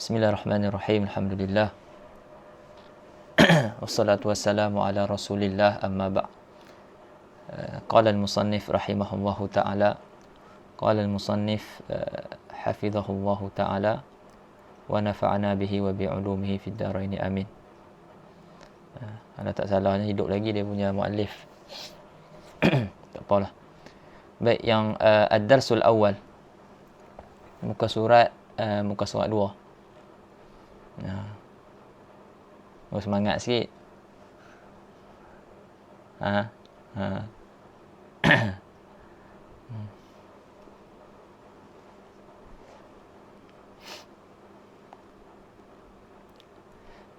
Bismillahirrahmanirrahim. Alhamdulillah. Wassalatu wassalamu ala Rasulillah, amma ba'. Qala al-musannif rahimahullahu ta'ala. Qala al-musannif hafizahullahu ta'ala wa nafa'ana bihi wa bi'ulumihi fid daraini amin. Kalau tak salahnya hidup lagi dia punya muallif. Tak apalah. Baik, yang ad-darsul awal. Muka surat 2. Semangat sikit.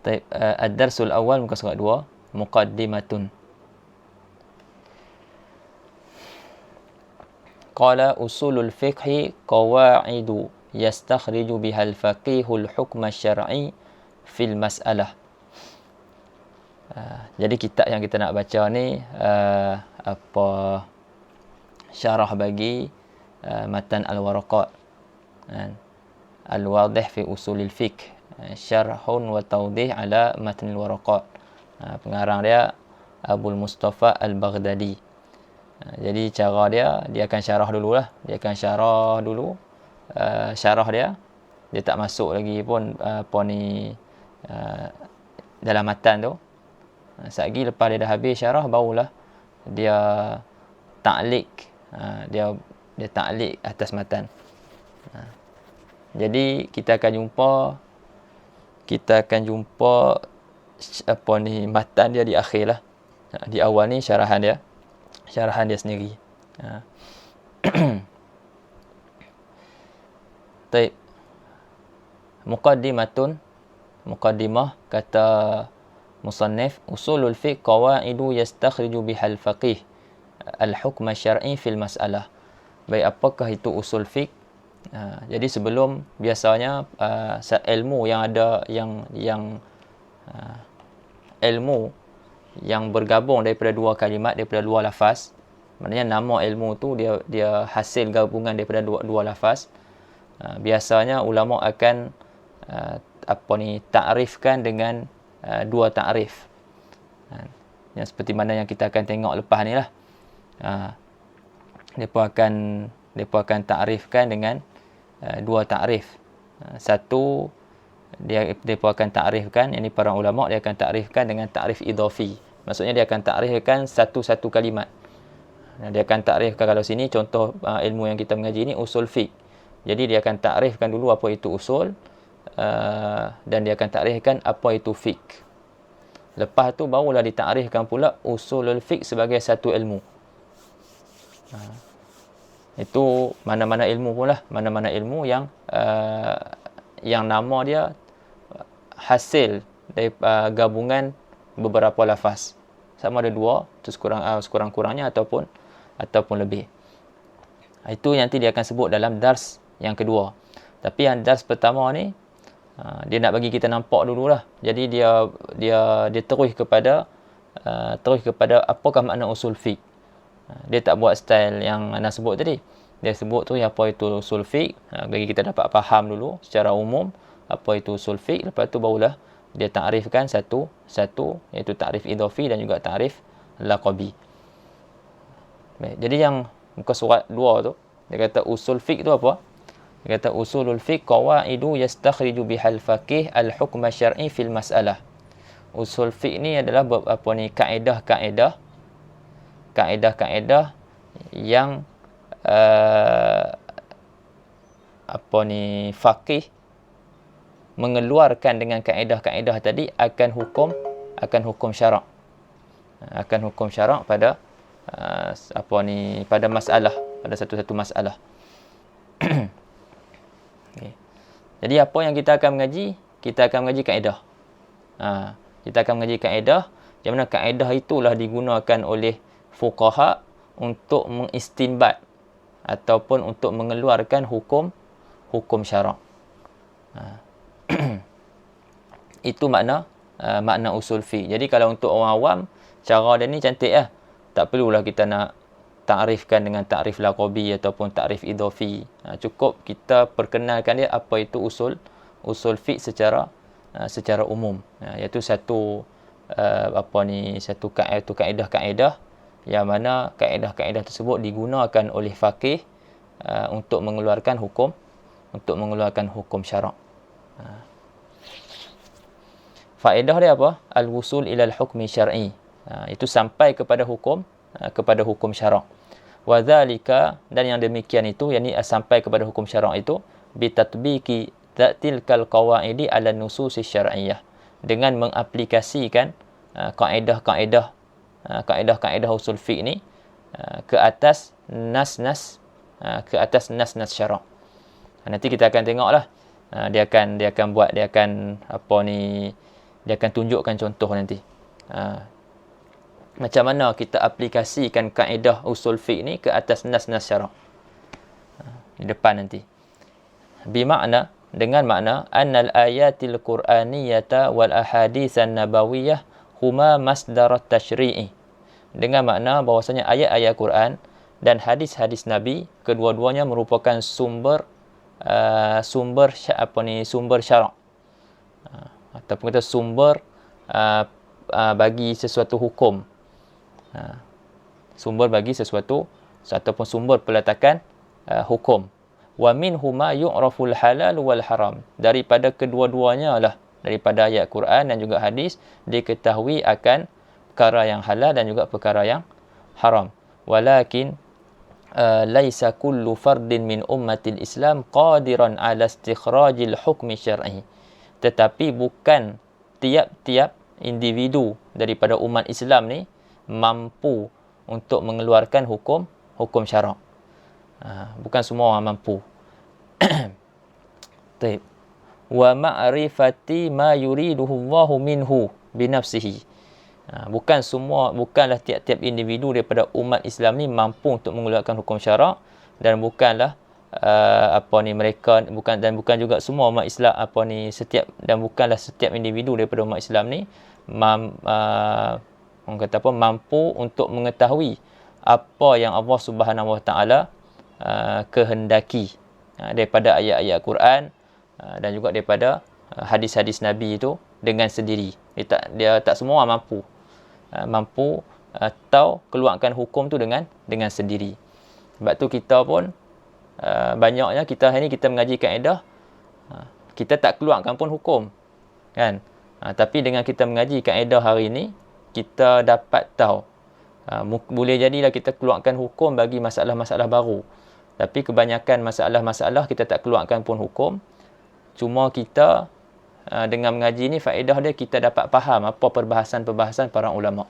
Baik, ad-darsul awal muka surat 2, muqaddimatun. Qala usulul fiqhi qawa'idu yastakhriju bihal faqihul hukma syar'i fil mas'alah. Jadi kitab yang kita nak baca ni syarah bagi matan al-waraqat, al-wadih fi usulil fiqh, syarhun wa tawdih ala matan al-waraqat. Pengarang dia Abul Mustafa Al-Baghdadi. Jadi cara dia akan syarah dululah. Dia akan syarah dulu. Syarah dia tak masuk lagi pun dalam matan tu. Satgi lepas dia dah habis syarah, barulah dia ta'liq. Dia ta'liq atas matan. Jadi kita akan jumpa matan dia di akhir lah. Di awal ni syarahan dia sendiri. Baik. Muqaddimah kata musannif, usulul fiqh qawaidu yastakhriju bihal faqih al-hukm syar'i fil mas'alah. Baik, apakah itu usul fiqh? Jadi sebelum biasanya ilmu yang ada ilmu yang bergabung daripada dua kalimat, daripada dua lafaz. Maknanya nama ilmu tu dia hasil gabungan daripada dua lafaz. Biasanya ulama akan takrifkan dengan dua takrif. Yang seperti mana yang kita akan tengok lepas ni lah. Depa akan takrifkan dengan dua takrif. Satu depa akan takrifkan, ini para ulama dia akan takrifkan dengan takrif idhafi. Maksudnya dia akan takrifkan satu-satu kalimat. Dia akan takrifkan, kalau sini contoh ilmu yang kita mengaji ni usul fiqh. Jadi dia akan takrifkan dulu apa itu usul, dan dia akan takrifkan apa itu fiqh. Lepas tu barulah ditakrifkan pula usulul fiqh sebagai satu ilmu. Itu mana-mana ilmu pula, mana-mana ilmu yang nama dia hasil dari gabungan beberapa lafaz. Sama ada dua, tu sekurang-kurangnya ataupun lebih. Itu nanti dia akan sebut dalam dars yang kedua. Tapi yang dars pertama ni dia nak bagi kita nampak dululah. Jadi dia terus kepada apakah makna usul fiqh. Dia tak buat style yang ana sebut tadi. Dia sebut tu apa itu usul fiqh, bagi kita dapat faham dulu secara umum apa itu usul fiqh. Lepas tu barulah dia takrifkan satu iaitu takrif idhafi dan juga takrif laqabi. Baik, jadi yang muka surat 2 tu dia kata usul fiqh tu apa? Dia kata usulul fiqh qawaidu yastakhriju bihal faqih al-hukm syar'i fil mas'alah. Usul fiqh ni adalah kaedah-kaedah yang faqih mengeluarkan dengan kaedah-kaedah tadi akan hukum syarak. Akan hukum syarak pada pada masalah, pada satu-satu masalah. Okay. Jadi apa yang kita akan mengaji? Kita akan mengaji kaedah. Kita akan mengaji kaedah, yang mana kaedah itulah digunakan oleh fuqaha untuk mengistinbat ataupun untuk mengeluarkan hukum syarak. Itu makna usul fiqh. Jadi kalau untuk orang awam, cara dia ni cantik lah. Tak perlulah kita nak takrifkan dengan takrif laqabi ataupun takrif idhafi. Cukup kita perkenalkan dia apa itu usul usul fiqh secara umum, iaitu satu satu kaedah-kaedah yang mana kaedah-kaedah tersebut digunakan oleh faqih untuk mengeluarkan hukum syarak. Faedah dia apa? Al-wusul ila al-hukmi syar'i. Itu sampai kepada hukum syarak. Wa dzalika, dan yang demikian itu, yakni sampai kepada hukum syarak itu bitatbiqi tilkal qawaidi ala nusus syar'iyyah, dengan mengaplikasikan kaedah-kaedah usul fiqh ni ke atas nas-nas syarak. Nanti kita akan tengoklah, dia akan tunjukkan contoh nanti. Macam mana kita aplikasikan kaedah usul fiqh ni ke atas nas-nas syarak. Di depan nanti. Bimakna, dengan makna annal ayatil qur'aniyata wal ahaditsan nabawiyyah huma masdarat tashri'i. Dengan makna bahwasanya ayat-ayat Quran dan hadis-hadis Nabi, kedua-duanya merupakan sumber syarak. Ataupun kita sumber bagi sesuatu hukum. Sumber bagi sesuatu ataupun sumber peletakan hukum. Wa minhuma yu'raful halal wal haram. Daripada kedua-duanya lah, daripada ayat Quran dan juga hadis, diketahui akan perkara yang halal dan juga perkara yang haram. Walakin laisa kullu fardin min ummatil Islam qadiran ala istikhrajil hukmi syar'i. Tetapi bukan tiap-tiap individu daripada umat Islam ni mampu untuk mengeluarkan hukum syarak. Bukan semua orang mampu. Baik. Wa ma'rifati ma yuriduhu Allahu minhu binafsihi. Bukanlah tiap-tiap individu daripada umat Islam ni mampu untuk mengeluarkan hukum syarak, dan bukanlah bukan juga semua umat Islam bukanlah setiap individu daripada umat Islam ni mampu untuk mengetahui apa yang Allah Subhanahu Wa Taala kehendaki daripada ayat-ayat Quran dan juga daripada hadis-hadis Nabi itu dengan sendiri. Dia tak semua orang mampu atau keluarkan hukum tu dengan sendiri. Sebab tu kita pun banyaknya kita hari ni kita mengaji kaedah, kita tak keluarkan pun hukum, kan? Tapi dengan kita mengaji kaedah hari ni, kita dapat tahu. Boleh jadilah kita keluarkan hukum bagi masalah-masalah baru. Tapi kebanyakan masalah-masalah kita tak keluarkan pun hukum. Cuma kita dengan mengaji ni, faedah dia kita dapat faham apa perbahasan-perbahasan para ulama.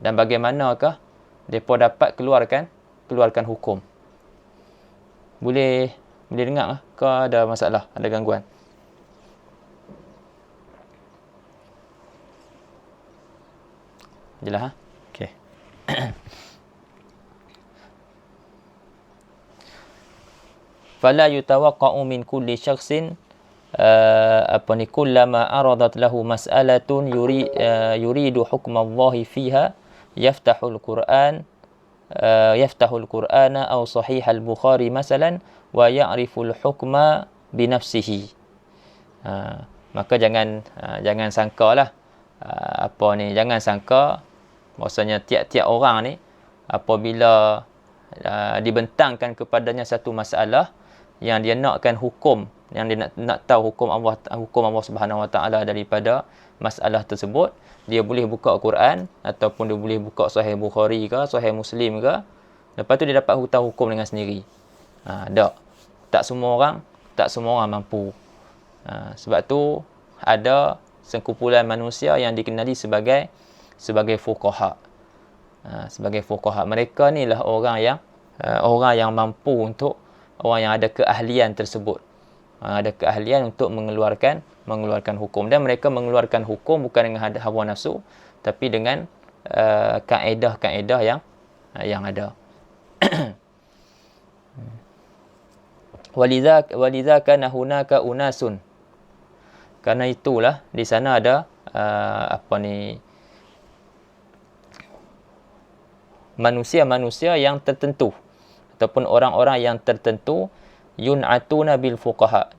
Dan bagaimanakah mereka dapat keluarkan hukum. Boleh dengar ke ada masalah, ada gangguan? Jelas, okey. Fala yutawaqqa'u min kulli syakhsin kullama aradat lahu mas'alatun yuridu hukma Allahi fiha yaftahul Qur'ana aw sahih al-Bukhari masalan wa ya'riful hukma binafsihi. Maka jangan sangkalah jangan sangka bahwasanya tiap-tiap orang ni apabila dibentangkan kepadanya satu masalah yang dia nakkan hukum, yang dia nak tahu hukum Allah Subhanahu Wa Taala daripada masalah tersebut, dia boleh buka Quran ataupun dia boleh buka Sahih Bukhari ke, Sahih Muslim ke, lepas tu dia dapat tahu hukum dengan sendiri. Tak semua orang mampu. Sebab tu ada sekumpulan manusia yang dikenali sebagai fuqaha. Sebagai fuqaha, mereka ni lah orang yang mampu untuk, orang yang ada keahlian tersebut, ada keahlian untuk mengeluarkan hukum, dan mereka mengeluarkan hukum bukan dengan hawa nafsu, tapi dengan kaedah-kaedah yang ada. Walidha kana hunaka unasun, karena itulah di sana ada manusia-manusia yang tertentu ataupun orang-orang yang tertentu yun'atuna bil fuqaha,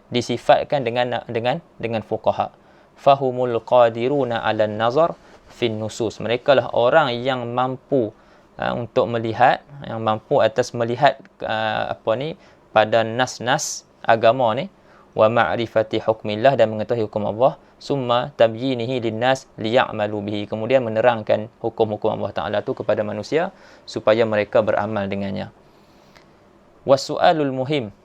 disifatkan dengan fuqaha. Fahumul qadiruna 'alan nazar fin nusus. Mereka lah orang yang mampu untuk melihat, yang mampu atas melihat pada nas-nas agama ni, wa ma'rifati hukmillah, dan mengetahui hukum Allah, summa tabyinihi linnas liya'malu bihi, kemudian menerangkan hukum-hukum Allah Taala tu kepada manusia supaya mereka beramal dengannya. Wasu'alul muhim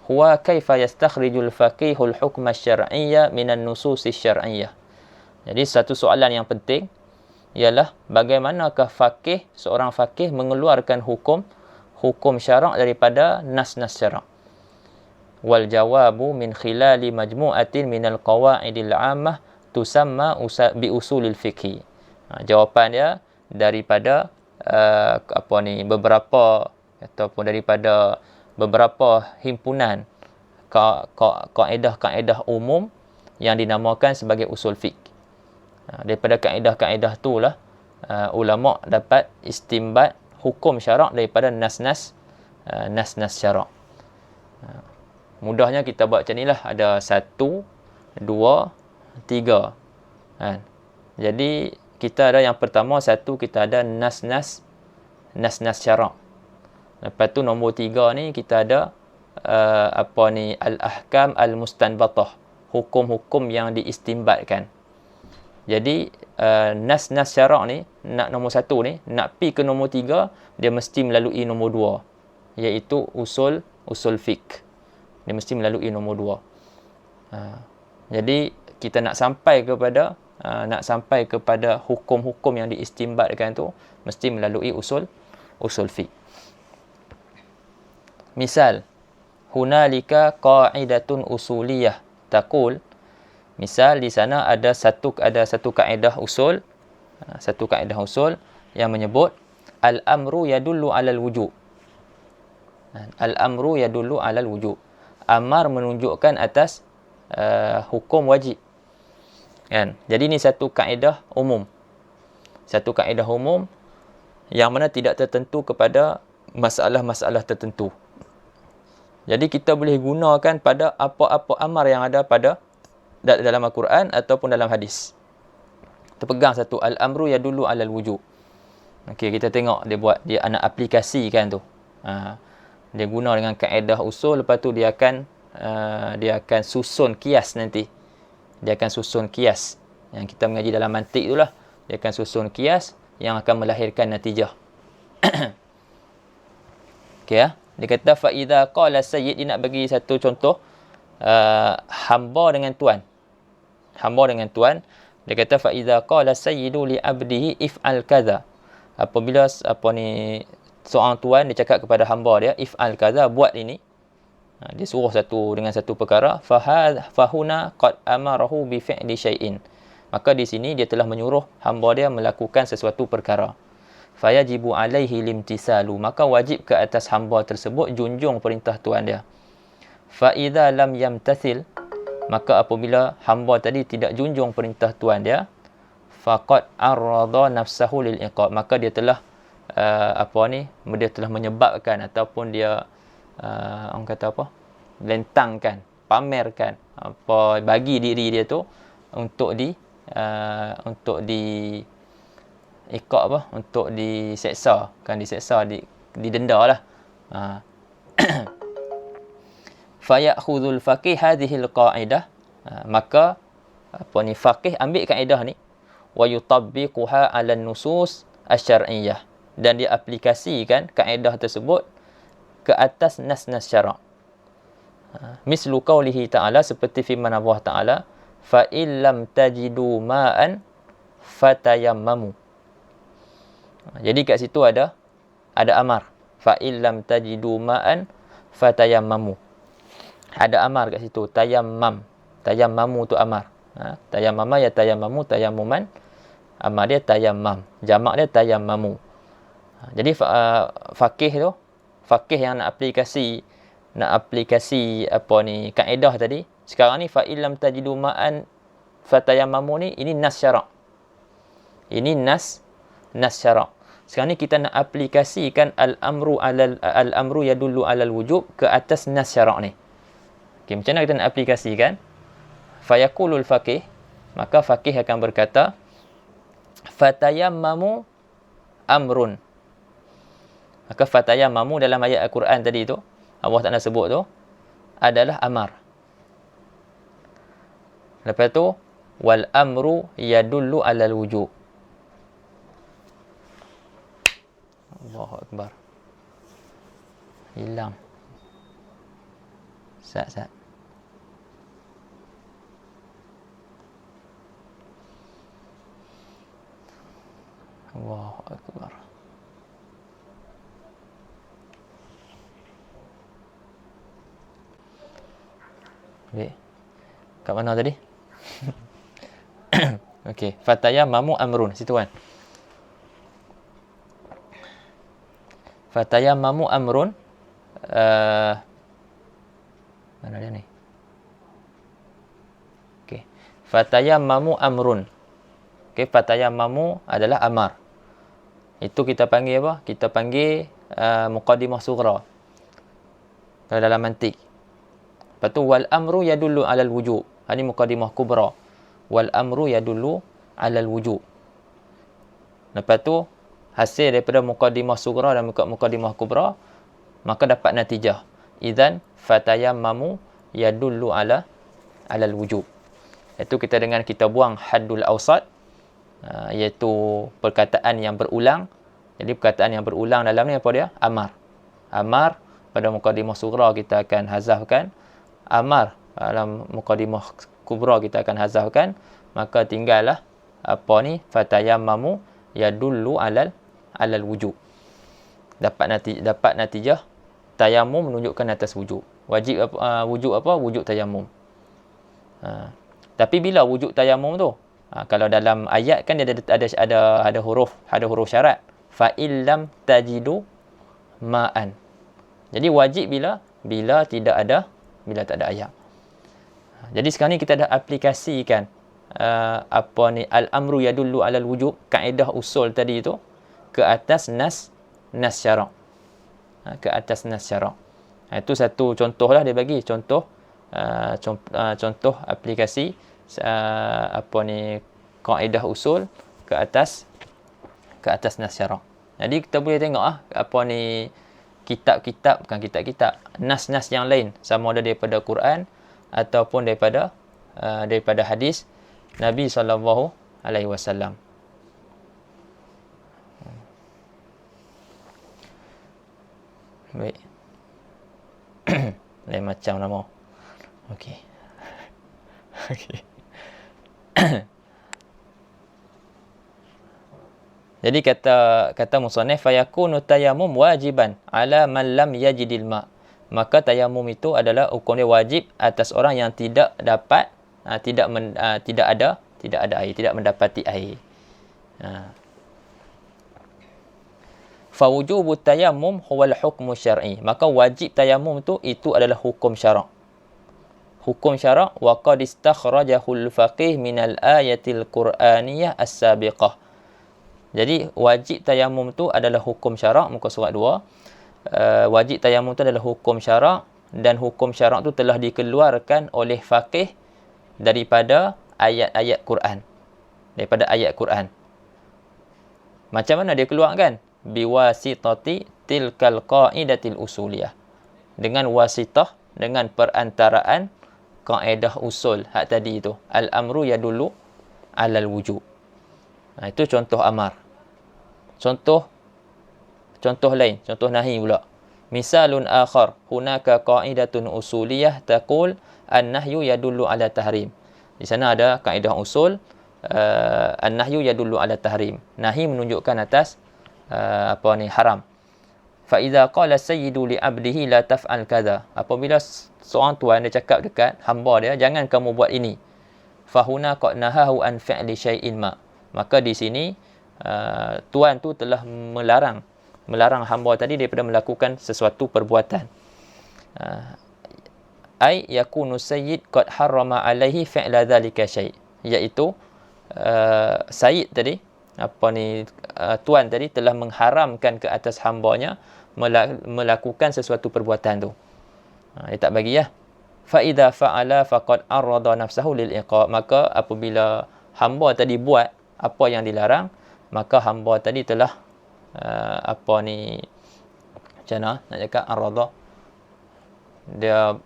huwa kaifa yastakhrijul faqihul hukma asy-syar'iyya minan nusus asy-syar'iyyah. Jadi satu soalan yang penting ialah bagaimanakah seorang faqih mengeluarkan hukum syarak daripada nas-nas syarak. Wal jawabu min khilali majmu'atin minal qawa'idil 'ammah tusamma bi usulil fiqh. Jawapan dia daripada beberapa ataupun daripada beberapa himpunan kaedah-kaedah umum yang dinamakan sebagai usul fiqh. Daripada kaedah-kaedah itulah ulama dapat istimbat hukum syarak daripada nas-nas syarak. Mudahnya kita buat macam inilah, ada 1, 2, 3 kan. Jadi kita ada yang pertama, kita ada nas-nas syarak. Lepas tu nombor 3 ni kita ada al-ahkam al-mustanbatah, hukum-hukum yang diistimbatkan. Jadi nas-nas syarak ni, nak nombor 1 ni, nak pi ke nombor 3, dia mesti melalui nombor 2, iaitu usul fiqh. Dia mesti melalui nombor 2. Jadi kita nak sampai kepada hukum-hukum yang diistimbatkan tu mesti melalui usul fiqh. Misal, hunalika qa'idatun usuliyah taqul, misal di sana ada satu kaedah usul, yang menyebut al-amru yadullu 'alal wujub. Al-amru yadullu 'alal wujub. Amar menunjukkan atas hukum wajib. Kan? Jadi ini satu kaedah umum. Satu kaedah umum yang mana tidak tertentu kepada masalah-masalah tertentu. Jadi kita boleh gunakan pada apa-apa amar yang ada pada dalam Al-Quran ataupun dalam hadis. Kita pegang satu, al-amru yadullu 'alal wujub. Okey, kita tengok dia nak aplikasikan tu. Dia guna dengan kaedah usul, lepas tu dia akan susun kias nanti. Dia akan susun kias. Yang kita mengaji dalam mantik itulah. Dia akan susun kias yang akan melahirkan natijah. Okey ya. Dia kata fa idza qala sayyid, dia nak bagi satu contoh hamba dengan tuan. Dia kata fa idza qala sayyidu li abdihi if'al kadza. Apabila seorang tuan dia cakap kepada hamba dia, if'al kadza, buat ini. Dia suruh dengan satu perkara, fahuna qad amarahu bi fi'li syai'in. Maka di sini dia telah menyuruh hamba dia melakukan sesuatu perkara. Fayajibu alaihi limtisalu, maka wajib ke atas hamba tersebut junjung perintah tuan dia. Fa idza lam yamtathil, maka apabila hamba tadi tidak junjung perintah tuan dia, faqad arada nafsahu lil iqab, maka dia telah dia telah menyebabkan ataupun dia orang kata lentangkan, pamerkan, bagi diri dia tu untuk diseksa, didenda lah. Fayakhudhul faqih hadhihi alqa'idah, maka faqih ambil kaedah ni, wa yutabbiquha 'ala an-nusus asy-syar'iyyah, dan dia aplikasikan kaedah tersebut ke atas nas-nas syarak. Mislu qaulihi ta'ala, seperti firman Allah Ta'ala, fa illam tajidu ma'an fatayammamu. Jadi kat situ ada amar, fa illam tajidu ma'an fatayammamu. Ada amar kat situ, tayammamu tu amar. Tayammama ya tayammamu, tayammuman, amar dia tayammam, jamak dia tayammamu. Jadi faqih yang nak aplikasi kaedah tadi, sekarang ni fa illam tajidu ma'an fatayammamu ni, ini nas syarak. Ini nas syarak. Sekarang ni kita nak aplikasikan al-amru yadullu alal wujub ke atas nas syarak ni. Okey, macam mana kita nak aplikasikan? Fayaqulul faqih, maka faqih akan berkata, fatayammamu amrun. Maka fatayammamu dalam ayat Al-Quran tadi tu, Allah Ta'ala sebut tu, adalah amar. Lepas tu, wal amru yadullu alal wujub. Allahu Akbar. Hilang. Sat. Allahu Akbar. Baik. Kat mana tadi? Okey, fatayammamu amrun, situ kan. Fatayammamu amrun, mana dia ni? Okey, fatayammamu amrun. Okey, fatayammamu adalah amar. Itu kita panggil apa? Kita panggil muqaddimah sughra dalam mantik. Lepas tu wal amru yadullu alal wujub. Ini muqaddimah kubra. Wal amru yadullu alal wujub. Lepas tu hasil daripada muqaddimah sughra dan muqaddimah kubra, maka dapat natijah. Idzan fatayammamu yadullu alal wujub. Itu kita dengan kita buang haddul awsat, iaitu perkataan yang berulang. Jadi perkataan yang berulang dalam ni apa dia? Amar. Amar pada muqaddimah sughra kita akan hazafkan. Amar dalam muqaddimah kubra kita akan hazafkan. Maka tinggallah apa ni? Fatayammamu yadullu alal wujub. Dapat natijah tayammum menunjukkan atas wujub. Wajib wujub apa? Wujub tayammum. Tapi bila wujud tayammum tu? Kalau dalam ayat kan dia ada huruf syarat. Fa illam tajidu ma'an. Jadi wajib bila tak ada ayat. Jadi sekarang ni kita dah aplikasikan al-amru yadullu alal wujub, kaedah usul tadi tu ke atas nas syarak. Ke atas nas syarak. Itu satu contoh lah dia bagi, contoh aplikasi kaedah usul ke atas nas syarak. Jadi kita boleh tengok kitab-kitab nas yang lain, sama ada daripada Quran ataupun daripada hadis Nabi sallallahu alaihi wasallam. Baik. Lain macam nama. Okey. Okey. Jadi kata musannif, fayakunu tayammum wajiban ala man lam yajidil ma. Maka tayammum itu adalah hukum dia wajib atas orang yang tidak dapat tidak ada air, tidak mendapati air. Fa wujubut tayammum huwal hukmu syar'i. Maka wajib tayammum itu adalah hukum syarak. Hukum syarak wa qad istakhrajahul faqih minal ayatil qur'aniyah as-sabiqah. Jadi wajib tayammum tu adalah hukum syarak, muka surat 2. Wajib tayammum tu adalah hukum syarak, dan hukum syarak tu telah dikeluarkan oleh faqih daripada ayat-ayat Quran. Daripada ayat Quran. Macam mana dia keluarkan? Biwasitati tilkal qaidatil usuliyah. Dengan wasitah, dengan perantaraan kaedah usul hak tadi itu. Al-amru yadullu alal wujub. Itu contoh amar. Contoh lain, contoh nahi pula. Misalun akhar, hunaka qaidatun usuliyah taqul an-nahyu yadullu ala tahrim. Di sana ada kaedah usul, an-nahyu yadullu ala tahrim. Nahi menunjukkan atas haram. Fa idza qala sayyidu li 'abdihi la taf'al kadza. Apabila seorang tuan dia cakap dekat hamba dia, jangan kamu buat ini. Fa huna qad nahahu an fi'li syai'in ma. Maka di sini tuan tu telah melarang hamba tadi daripada melakukan sesuatu perbuatan. Ai yakunu sayyid qad harrama alaihi fi'la dhalika syai', iaitu sayyid tadi tuan tadi telah mengharamkan ke atas hambanya melakukan sesuatu perbuatan tu. Dia tak bagi ya. Fa idza fa'ala faqad arada nafsahu lil iqab. Maka apabila hamba tadi buat apa yang dilarang, maka hamba tadi telah macam mana nak cakap arada, dia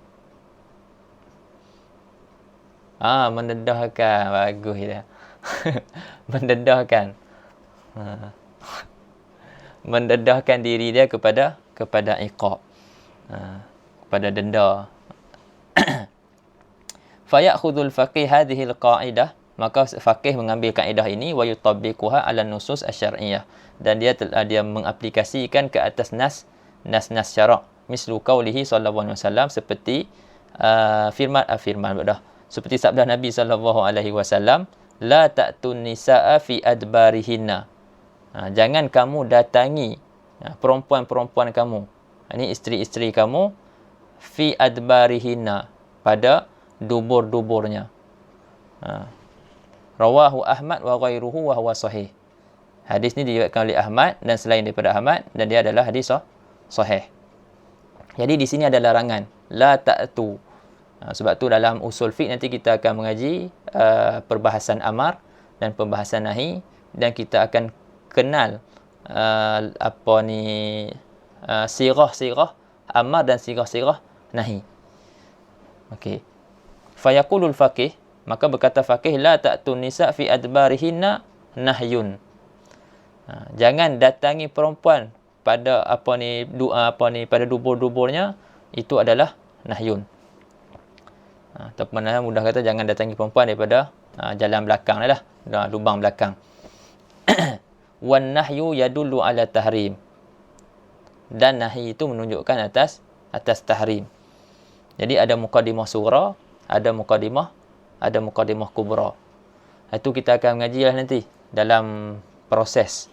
mendedahkan. Bagus dia. Mendedahkan. Mendedahkan diri dia kepada iqab, kepada denda. Fayakhudhul faqih hadhihi alqa'idah, maka faqih mengambil kaedah ini wa yutabbiquha ala nusus asy-syar'iyyah, dan dia mengaplikasikan ke atas nas syarak. Mislu qaulihi sallallahu alaihi wasallam, seperti firman seperti sabda Nabi sallallahu alaihi wasallam, la ta'tun nisaa fi adbarihinna. Jangan kamu datangi perempuan-perempuan kamu, ini isteri-isteri kamu, fi adbarihinna, pada dubur-duburnya. Rawahu Ahmad wa ghairuhu wa huwa sahih. Hadis ni diriwayatkan oleh Ahmad dan selain daripada Ahmad, dan dia adalah hadis sahih. Jadi di sini ada larangan, la ta'tu. Sebab tu dalam usul fiqh nanti kita akan mengaji perbahasan amar dan perbahasan nahi, dan kita akan kenal sirah-sirah amar dan sirah-sirah nahi. Okey. Fayaqulul faqih, maka berkata faqih, la ta'tun nisa fi adbarihinna nahyun. Jangan datangi perempuan pada pada dubur-duburnya, itu adalah nahyun. Ataupun mudah kata, jangan datangi perempuan daripada jalan belakang lah, lubang belakang. Wan nahyu yadullu ala tahrim, dan nahi itu menunjukkan atas tahrim. Jadi ada muqaddimah surah, ada muqaddimah kubra. Itu kita akan mengaji lah nanti dalam proses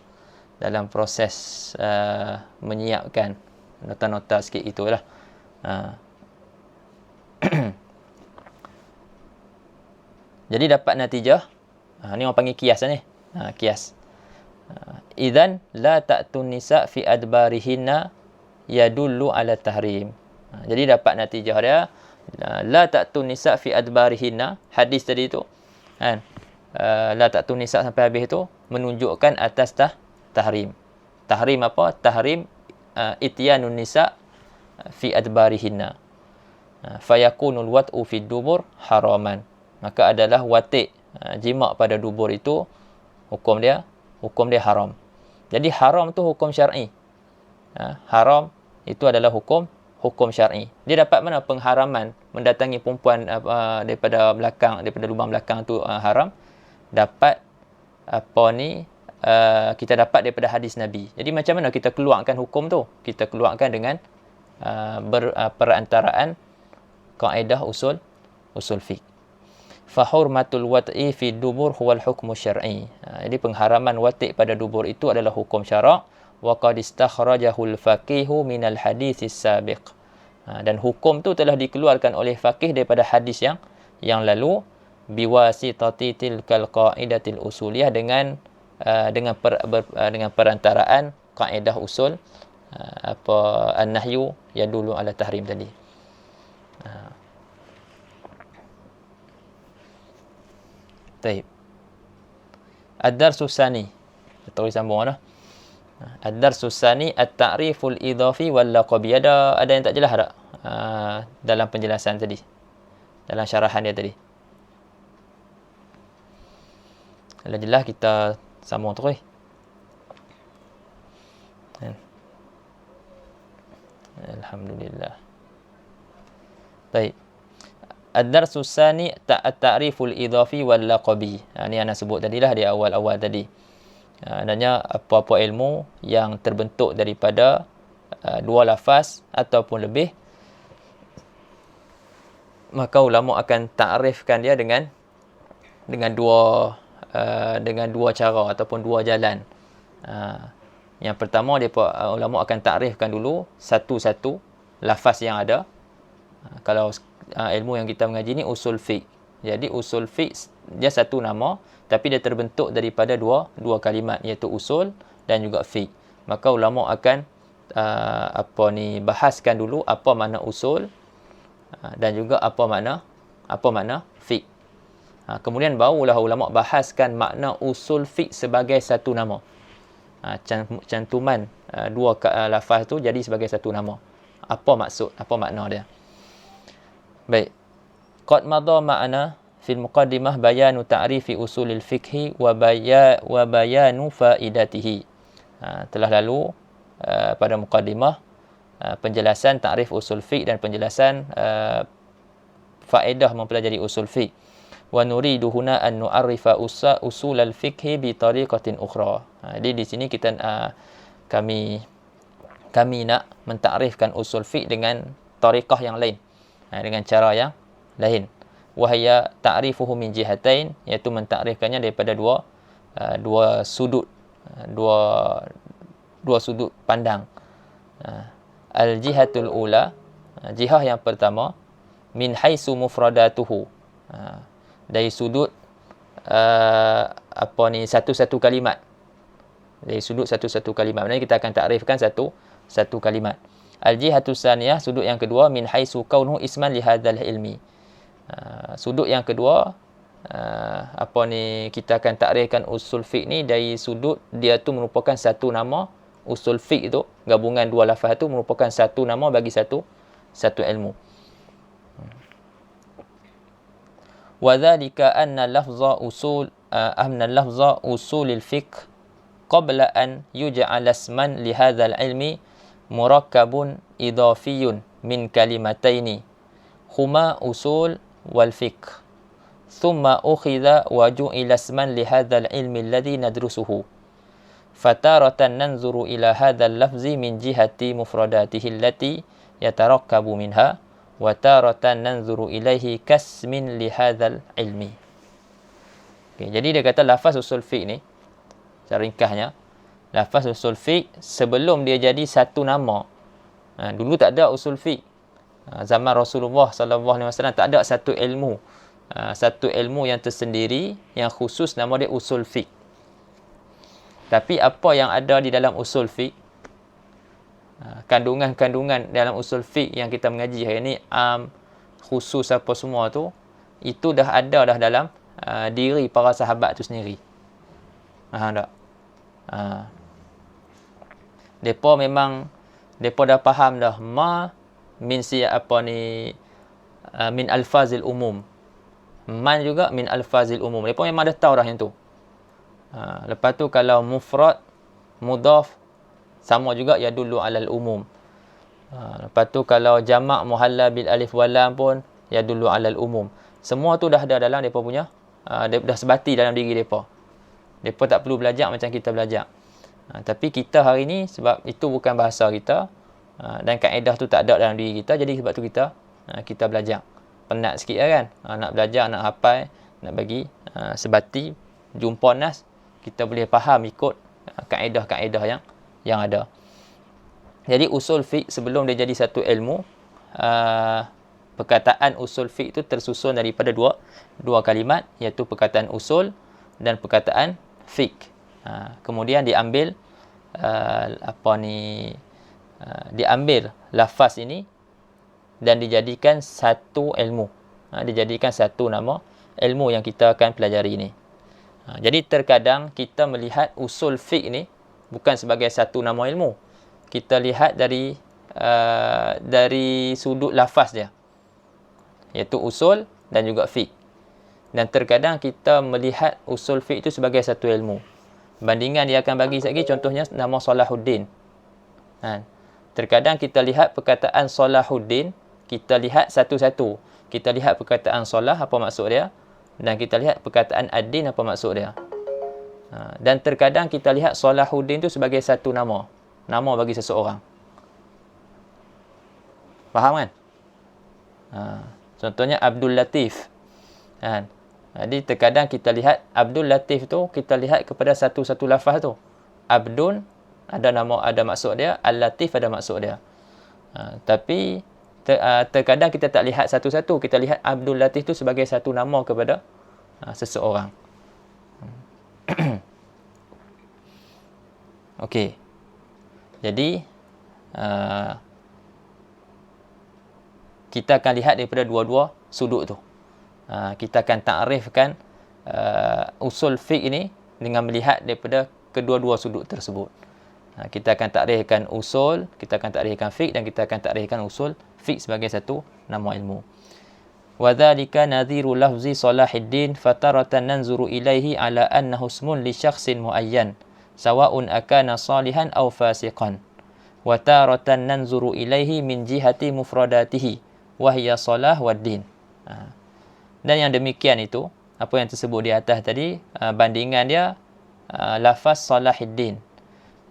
menyiapkan nota-nota sikit itulah. Jadi dapat natijah. Ni orang panggil kias ni. Kias. Idzan la ta'tun nisa fi adbarihinna yadullu ala tahrim. Jadi dapat natijah dia, la ta'tun nisa fi adbarihinna, hadis tadi tu kan, la ta'tun nisa sampai habis tu menunjukkan atas tahrim. Tahrim apa? Tahrim ityanun nisa fi adbarihinna. Fayakunul wat'u fi dubur haraman. Maka adalah watik, jima' pada dubur itu hukum dia haram. Jadi haram tu hukum syar'i. Haram itu adalah hukum syar'i. Dia dapat mana pengharaman mendatangi perempuan daripada lubang belakang tu haram? Dapat kita dapat daripada hadis Nabi. Jadi macam mana kita keluarkan hukum tu? Kita keluarkan dengan perantaraan kaedah usul fiqh. Fahurmatul wat'i fi dubur huwal hukmu syar'i. Jadi pengharaman watik pada dubur itu adalah hukum syarak. Wa qad istakhrajahul faqihu minal haditsis sabiq. Dan hukum tu telah dikeluarkan oleh faqih daripada hadis yang lalu, biwasitati tilkal qaidatil usuliyah, dengan perantaraan kaedah usul an-nahyu yadullu ala tahrim tadi. Baik. Ad-darsus tsani. Kita sambung dah. Ad-darsus tsani at-ta'riful idhafi wal laqabi. Ada yang tak jelas tak? Dalam penjelasan tadi. Dalam syarahan dia tadi. Kalau jelas kita sambung terus. Alhamdulillah. Baik. Ad-darsus tsani at-ta'riful idhafi wal laqabi. Ni ana sebut tadilah di awal-awal tadi. Adanya apa-apa ilmu yang terbentuk daripada dua lafaz ataupun lebih, maka ulama akan takrifkan dia dengan dua cara ataupun dua jalan. Yang pertama, ulama akan takrifkan dulu satu-satu lafaz yang ada. Kalau ilmu yang kita mengaji ni usul fiqh. Jadi usul fiqh dia satu nama, tapi dia terbentuk daripada dua kalimat, iaitu usul dan juga fiqh. Maka ulama akan bahaskan dulu apa makna usul dan juga apa makna fiqh. Kemudian barulah ulama bahaskan makna usul fiqh sebagai satu nama. Cantuman dua lafaz tu jadi sebagai satu nama. Apa maksud, apa makna dia? Baik. Qad madha ma'ana fil muqaddimah bayanu ta'rifi usulil fiqhi wa bayanu faidatihi. Telah lalu pada muqaddimah penjelasan ta'rif usul fiqh dan penjelasan faedah mempelajari usul fiqh. Wa nuridu huna an nu'arrifa usul al-fiqhi bi tariqatin ukhra. Jadi di sini kita kami nak mentakrifkan usul fiqh dengan tariqah yang lain, dengan cara yang lain. Wahaya ta'rifuhu min jihatain, iaitu mentakrifkannya daripada dua sudut pandang. Al-jihatul ula, jihah yang pertama, min haisu mufradatuhu, dari sudut satu-satu kalimat. Dari sudut satu-satu kalimat. Maksudnya kita akan takrifkan satu kalimat. Al-jihatus saniyah, sudut yang kedua, min haisu kaunuhu isman li hadzal ilmi. Sudut yang kedua, kita akan takrifkan usul fiqh ni dari sudut dia tu merupakan satu nama. Usul fiqh tu, gabungan dua lafaz tu merupakan satu nama bagi satu ilmu. Wa dzalika anna lafza usulil fiqh qabla an yuj'ala isman li hadzal ilmi murakkabun idafiyun min kalimataini huma usul wal fiqh thumma ukhidha wa ju'ila isman li hadzal ilmi alladhi nadrusuhu fataratan nanzuru ila hadzal lafzi min jihati mufradatihi allati yatarakkabu minha wa taratan nanzuru ilaihi kasmin li hadzal ilmi. Jadi dia kata lafaz usul fiqh ni, secara ringkasnya, lafaz usul fiqh sebelum dia jadi satu nama, dulu tak ada usul fiqh. Zaman Rasulullah SAW tak ada satu ilmu yang tersendiri yang khusus nama dia usul fiqh. Tapi apa yang ada di dalam usul fiqh, kandungan-kandungan dalam usul fiqh yang kita mengaji hari ini, khusus apa semua tu, itu dah ada dalam diri para sahabat tu sendiri. Faham tak? Depa dah faham dah min alfazil umum. Man juga min alfazil umum. Depa memang dah tahu dah yang tu. Lepas tu kalau mufrad, mudhaf, sama juga yadullu alal umum. Lepas tu kalau jamak muhalla bil alif wal lam pun yadullu alal umum. Semua tu dah ada dalam depa punya, dah sebati dalam diri depa. Depa tak perlu belajar macam kita belajar. Tapi kita hari ni, sebab itu bukan bahasa kita, dan kaedah tu tak ada dalam diri kita, jadi sebab tu kita belajar. Penat sikit kan? Nak belajar, nak hafal, nak bagi sebati, jumpa nas, kita boleh faham ikut kaedah-kaedah yang ada. Jadi usul fiqh sebelum dia jadi satu ilmu, perkataan usul fiqh itu tersusun daripada dua kalimat, iaitu perkataan usul dan perkataan fiqh. Kemudian diambil diambil lafaz ini dan dijadikan satu ilmu. Dijadikan satu nama ilmu yang kita akan pelajari ini. Jadi terkadang kita melihat usul fiqh ni bukan sebagai satu nama ilmu. Kita lihat dari sudut lafaz dia, iaitu usul dan juga fiqh. Dan terkadang kita melihat usul fiqh itu sebagai satu ilmu. Bandingan dia akan bagi lagi, contohnya nama Salahuddin. Terkadang kita lihat perkataan Salahuddin, kita lihat satu-satu. Kita lihat perkataan Salah, apa maksud dia, dan kita lihat perkataan Ad-Din, apa maksud dia. Dan terkadang kita lihat Salahuddin itu sebagai satu nama bagi seseorang. Faham kan? Contohnya Abdul Latif. Jadi terkadang kita lihat Abdul Latif tu, kita lihat kepada satu-satu lafaz tu. Abdun ada nama, ada maksud dia, Al-Latif ada maksud dia. Tapi terkadang kita tak lihat satu-satu, kita lihat Abdul Latif tu sebagai satu nama kepada seseorang. Okey. Jadi kita akan lihat daripada dua-dua sudut tu. Kita akan takrifkan usul fiqh ini dengan melihat daripada kedua-dua sudut tersebut. Kita akan takrifkan usul, kita akan takrifkan fiqh, dan kita akan takrifkan usul fiqh sebagai satu nama ilmu. Wa dzalika nadhiru lafzi Salahuddin fataratan nanzuru ilaihi ala annahu ismun li syakhsin muayyan sawa'un akana salihan aw fasiqan wa taratan nanzuru ilaihi min jihati mufradatihi wa hiya salah wad din. Dan yang demikian itu, apa yang tersebut di atas tadi, bandingan dia lafaz Salahuddin.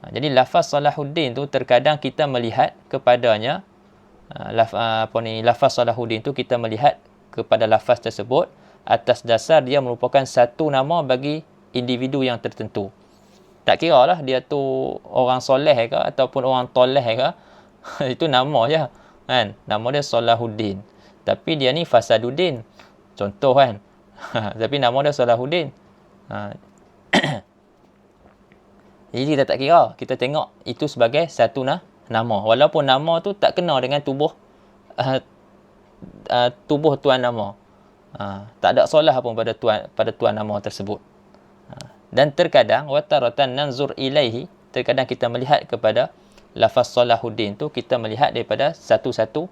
Jadi lafaz Salahuddin tu terkadang kita melihat kepadanya lafaz Salahuddin tu kita melihat kepada lafaz tersebut atas dasar dia merupakan satu nama bagi individu yang tertentu. Tak kira lah dia tu orang soleh ke ataupun orang toleh ke, itu nama je kan, nama dia Salahuddin, tapi dia ni Fasaduddin contoh kan. Tapi nama dia Salahuddin. Jadi kita tak kira, kita tengok itu sebagai satu nama, walaupun nama tu tak kena dengan tubuh tuan nama. Tak ada solah pun pada tuan nama tersebut. Dan terkadang wataratan nanzur ilaihi, terkadang kita melihat kepada lafaz Salahuddin tu, kita melihat daripada satu-satu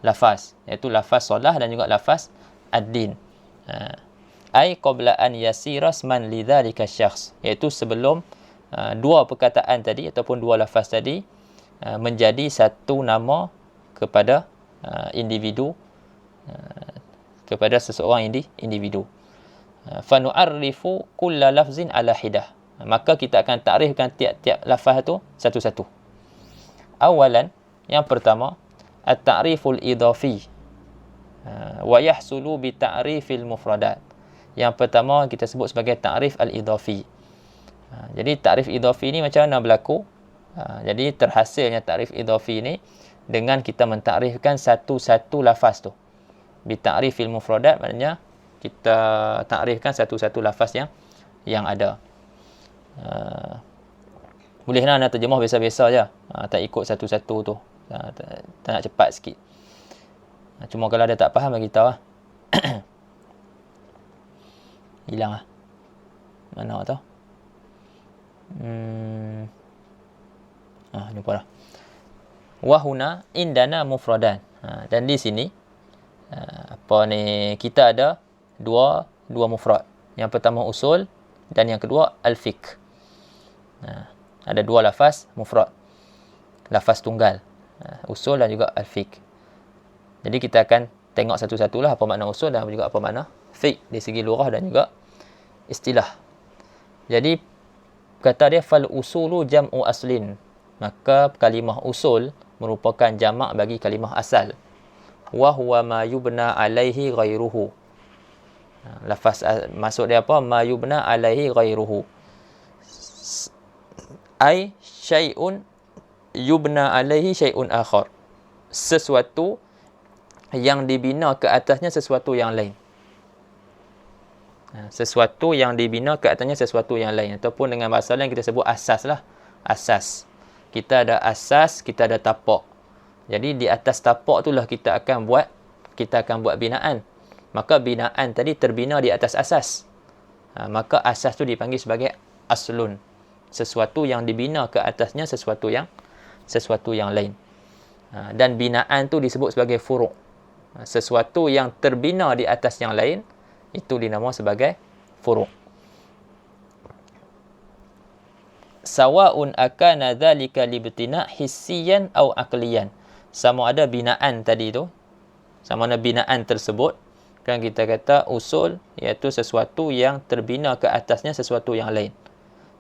lafaz, iaitu lafaz solah dan juga lafaz ad-din. Ai qabla an yasira isman lidzalika syakhs, iaitu sebelum dua perkataan tadi ataupun dua lafaz tadi menjadi satu nama kepada individu, kepada seseorang individu. Fa nu'arrifu kulla lafzin ala hidah, maka kita akan takrifkan tiap-tiap lafaz tu satu-satu. Awalan, yang pertama, at-ta'riful idafi wa yahsulu bi ta'rifil mufradat. Yang pertama kita sebut sebagai ta'rif al-idafi. Jadi ta'rif idafi ni macam mana berlaku? Jadi terhasilnya ta'rif idafi ni dengan kita mentakrifkan satu-satu lafaz tu. Bi ta'rifil mufradat maknanya kita takrifkan satu-satu lafaz yang ada. Boleh nak terjemah biasa-biasa je. Tak ikut satu-satu tu. Tak nak cepat sikit. Cuma kalau ada tak faham, bagi tahu lah. Hilang lah. Mana tu? Jumpa dah. Wahuna indana mufradan. Dan di sini kita ada dua mufrad. Yang pertama usul dan yang kedua al-fiqh. Ada dua lafaz mufrad, lafaz tunggal, usul dan juga al-fiqh. Jadi kita akan tengok satu-satulah apa makna usul dan juga apa makna fiqh dari segi lugah dan juga istilah. Jadi kata dia fal usulu jam'u aslin, maka kalimah usul merupakan jamak bagi kalimah asal. Wa huwa ma yubna alaihi ghairuhu. Lafaz maksud dia apa? Ma yubna alaihi ghairuhu. Ai syai'un yubna alaihi syai'un akhar. Sesuatu yang dibina ke atasnya sesuatu yang lain. Sesuatu yang dibina ke atasnya sesuatu yang lain, ataupun dengan bahasa lain kita sebut asas lah. Asas. Kita ada asas, kita ada tapak. Jadi di atas tapak itulah kita akan buat binaan. Maka binaan tadi terbina di atas asas. Maka asas tu dipanggil sebagai aslun. Sesuatu yang dibina ke atasnya sesuatu yang lain. Dan binaan tu disebut sebagai furu'. Sesuatu yang terbina di atas yang lain itu dinamakan sebagai furu'. Sawa'un akana dzalika libtina hissiyan aw aqliyan. Sama ada binaan tadi tu, sama ada binaan tersebut, kan kita kata usul iaitu sesuatu yang terbina ke atasnya sesuatu yang lain.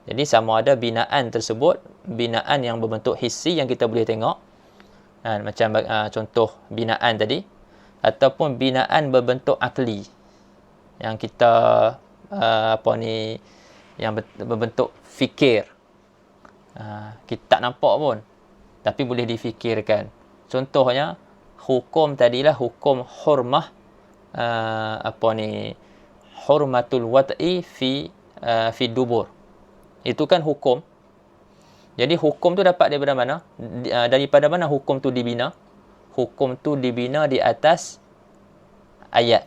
Jadi sama ada binaan tersebut, binaan yang berbentuk hissi yang kita boleh tengok, macam contoh binaan tadi, ataupun binaan berbentuk akli yang kita yang berbentuk fikir. Kita tak nampak pun tapi boleh difikirkan. Contohnya hukum tadilah hukum hurmah, hurmatul wat'i fi dubur. Itu kan hukum. Jadi hukum tu dapat daripada mana? Daripada mana hukum tu dibina? Hukum tu dibina di atas ayat.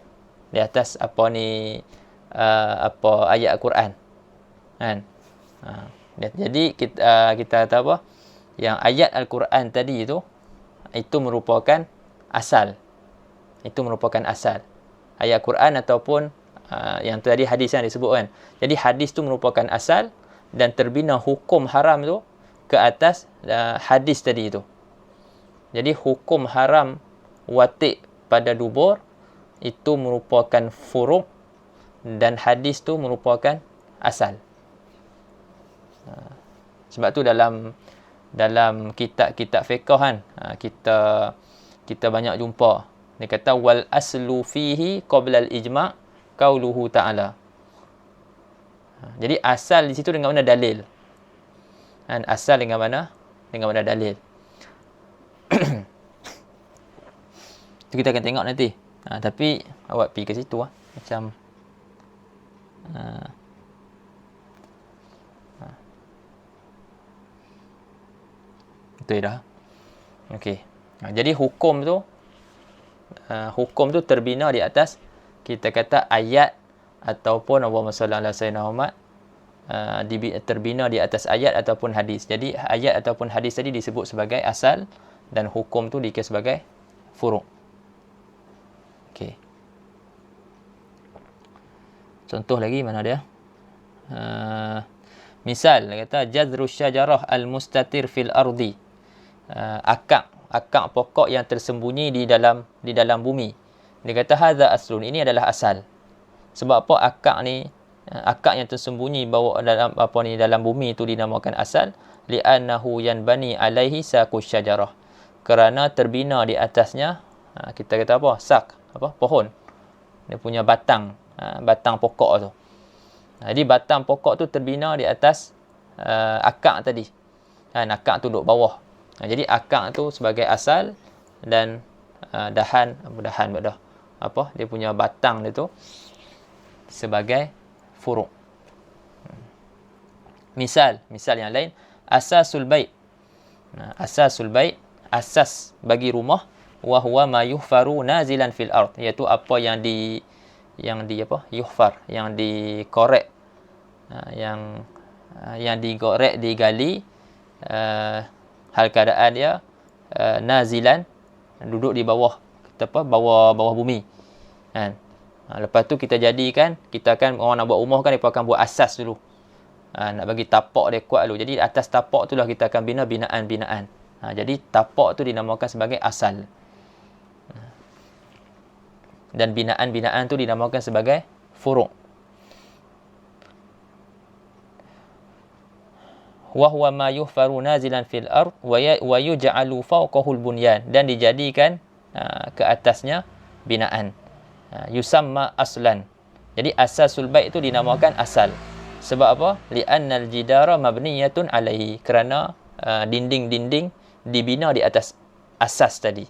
Di atas ayat Al-Quran. Kan? Jadi kita tahu apa? Yang ayat Al-Quran tadi itu merupakan asal. Itu merupakan asal. Ayat Quran ataupun yang tadi hadis yang disebutkan. Jadi hadis tu merupakan asal dan terbina hukum haram tu ke atas hadis tadi itu. Jadi hukum haram watik pada dubur itu merupakan furu' dan hadis tu merupakan asal. Sebab tu dalam kitab-kitab fiqh kan, kita banyak jumpa. Dia kata wal aslu fihi qabla al ijma' qauluhu ta'ala. Jadi asal di situ dengan mana dalil. Dan asal dengan mana? Dengan mana dalil. Itu kita akan tengok nanti. Tapi awak pergi ke situ macam betul dah. Okey. Jadi hukum tu terbina di atas kita kata ayat ataupun Allahumma salli ala sayyidina Muhammad, terbina di atas ayat ataupun hadis. Jadi ayat ataupun hadis tadi disebut sebagai asal dan hukum tu dikira sebagai furu'. Okey. Contoh lagi mana dia? Misal dia kata jazrus syajarah al-mustatir fil ardi. Akak pokok yang tersembunyi di dalam bumi. Dia kata hadza aslun, ini adalah asal. Sebab apa akak yang tersembunyi dalam bumi itu dinamakan asal? Li'annahu yanbani alaihi saqus syajarah. Kerana terbina di atasnya kita kata pohon. Dia punya batang pokok tu. Jadi batang pokok tu terbina di atas akak tadi. Akak tu duduk bawah. Jadi akak tu sebagai asal dan dia punya batang dia tu sebagai furu'. Misal yang lain, asasul bait. Asasul bait, asas bagi rumah, wa huwa ma yuhfaru nazilan fil ard, iaitu apa yang yuhfar, yang dikorek, yang digorek, digali, hal keadaan dia nazilan, duduk di bawah bawah bumi kan. Lepas tu kita akan orang nak buat rumah kan, dia akan buat asas dulu, nak bagi tapak dia kuat dulu. Jadi atas tapak tu lah kita akan bina binaan. Jadi tapak tu dinamakan sebagai asal, dan binaan tu dinamakan sebagai furu'. Wa huwa ma yuhfaru nazilan fil ard wa yuj'alu fawqahu al-bunyan, dan dijadikan ke atasnya binaan. Yusamma aslan. Jadi asasul bait itu dinamakan asal. Sebab apa? Li'annal jidara mabniyatun alaihi, kerana dinding-dinding dibina di atas asas tadi.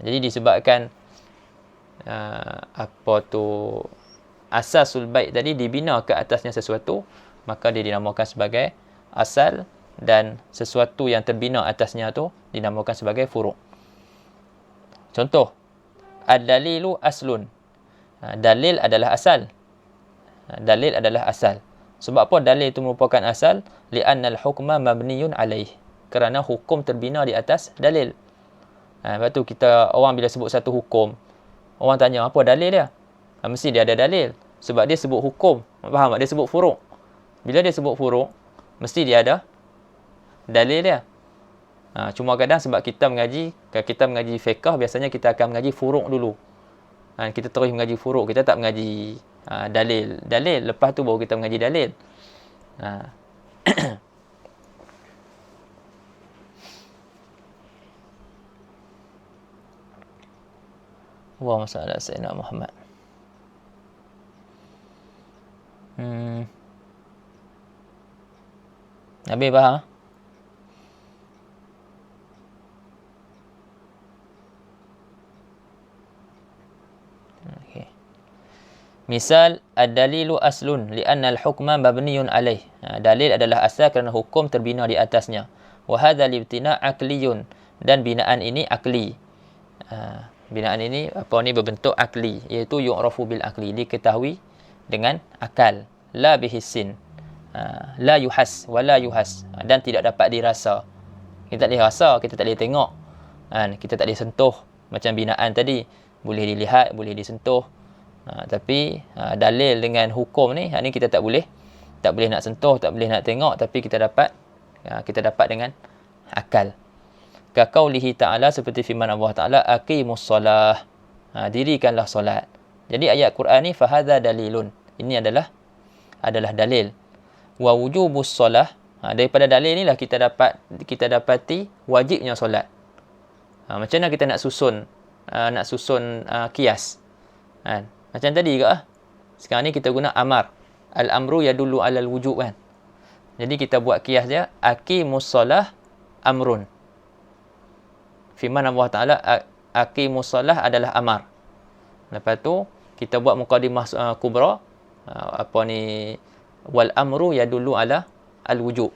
Jadi disebabkan asasul bait tadi dibina ke atasnya sesuatu, maka dia dinamakan sebagai asal, dan sesuatu yang terbina atasnya tu dinamakan sebagai furu'. Contoh, ad-dalilu aslun. Dalil adalah asal. Dalil adalah asal. Sebab apa dalil itu merupakan asal? Li'annal hukma mabniyun alaih. Kerana hukum terbina di atas dalil. Lepas tu orang bila sebut satu hukum, orang tanya apa dalil dia? Mesti dia ada dalil. Sebab dia sebut hukum. Faham tak? Dia sebut furu'. Bila dia sebut furu', mesti dia ada dalil dia. Cuma kadang sebab kita mengaji fiqh, biasanya kita akan mengaji furu' dulu. Kita terus mengaji furu', kita tak mengaji dalil. Lepas tu baru kita mengaji dalil. Allahumma salli ala sayyidina Muhammad. Nabi faham? Okey. Misal ad-dalilu aslun li'anna al-hukma mabniyun alaih. Dalil adalah asal kerana hukum terbina di atasnya. Wa hadha libtina aqliyun, dan binaan ini akli. Binaan ini berbentuk akli, iaitu yu'rafu bil akli, diketahui dengan akal, la bihissin. La yuhas wala yuhas, dan tidak dapat dirasa. Kita tak boleh rasa, kita tak boleh tengok. Kita tak boleh sentuh macam binaan tadi, boleh dilihat, boleh disentuh. Tapi dalil dengan hukum ni, ni kita tak boleh nak sentuh, tak boleh nak tengok, tapi kita dapat dengan akal. Ka qaulihi ta'ala, seperti firman Allah Ta'ala, aqimus solah, dirikanlah solat. Jadi ayat Quran ni fahadha dalilun, ini adalah dalil. Wa wujubus solah, daripada dalil inilah kita dapati wajibnya solat. Macam mana kita nak susun kias? Macam tadi ke? Sekarang ni kita guna amar. Al-amru yadullu alal wujub kan. Jadi kita buat kias dia, aqimus solah amrun. Firman Allah Ta'ala, aqimus solah adalah amar. Lepas tu kita buat muqaddimah kubra, wal amru yadullu ala al-wujub.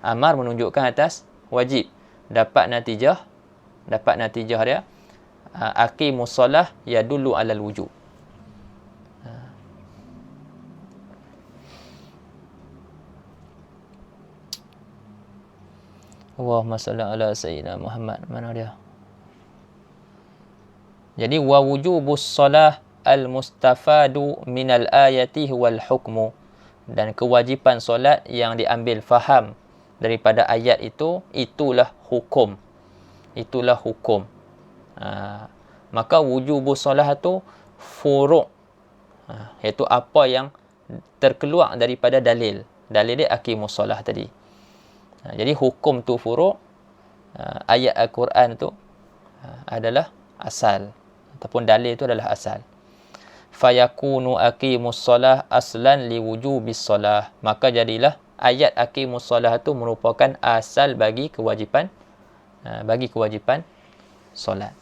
Amar menunjukkan atas wajib. Dapat natijah dia, aqimus solah yadullu ala al-wujub. Allahumma salli ala sayyidina Muhammad. Mana dia? Jadi wa wujubus solah al-mustafadu minal ayati huwal hukmu, dan kewajipan solat yang diambil faham daripada ayat itu, itulah hukum. Maka wujubus solah itu furu', iaitu apa yang terkeluar daripada dalil dia aqimus solah tadi. Jadi hukum tu furu', ayat Al-Quran tu adalah asal, ataupun dalil itu adalah asal. Fayakunu aqimus solah aslan liwujubis solah, maka jadilah ayat aqimus solah itu merupakan asal bagi kewajipan solat.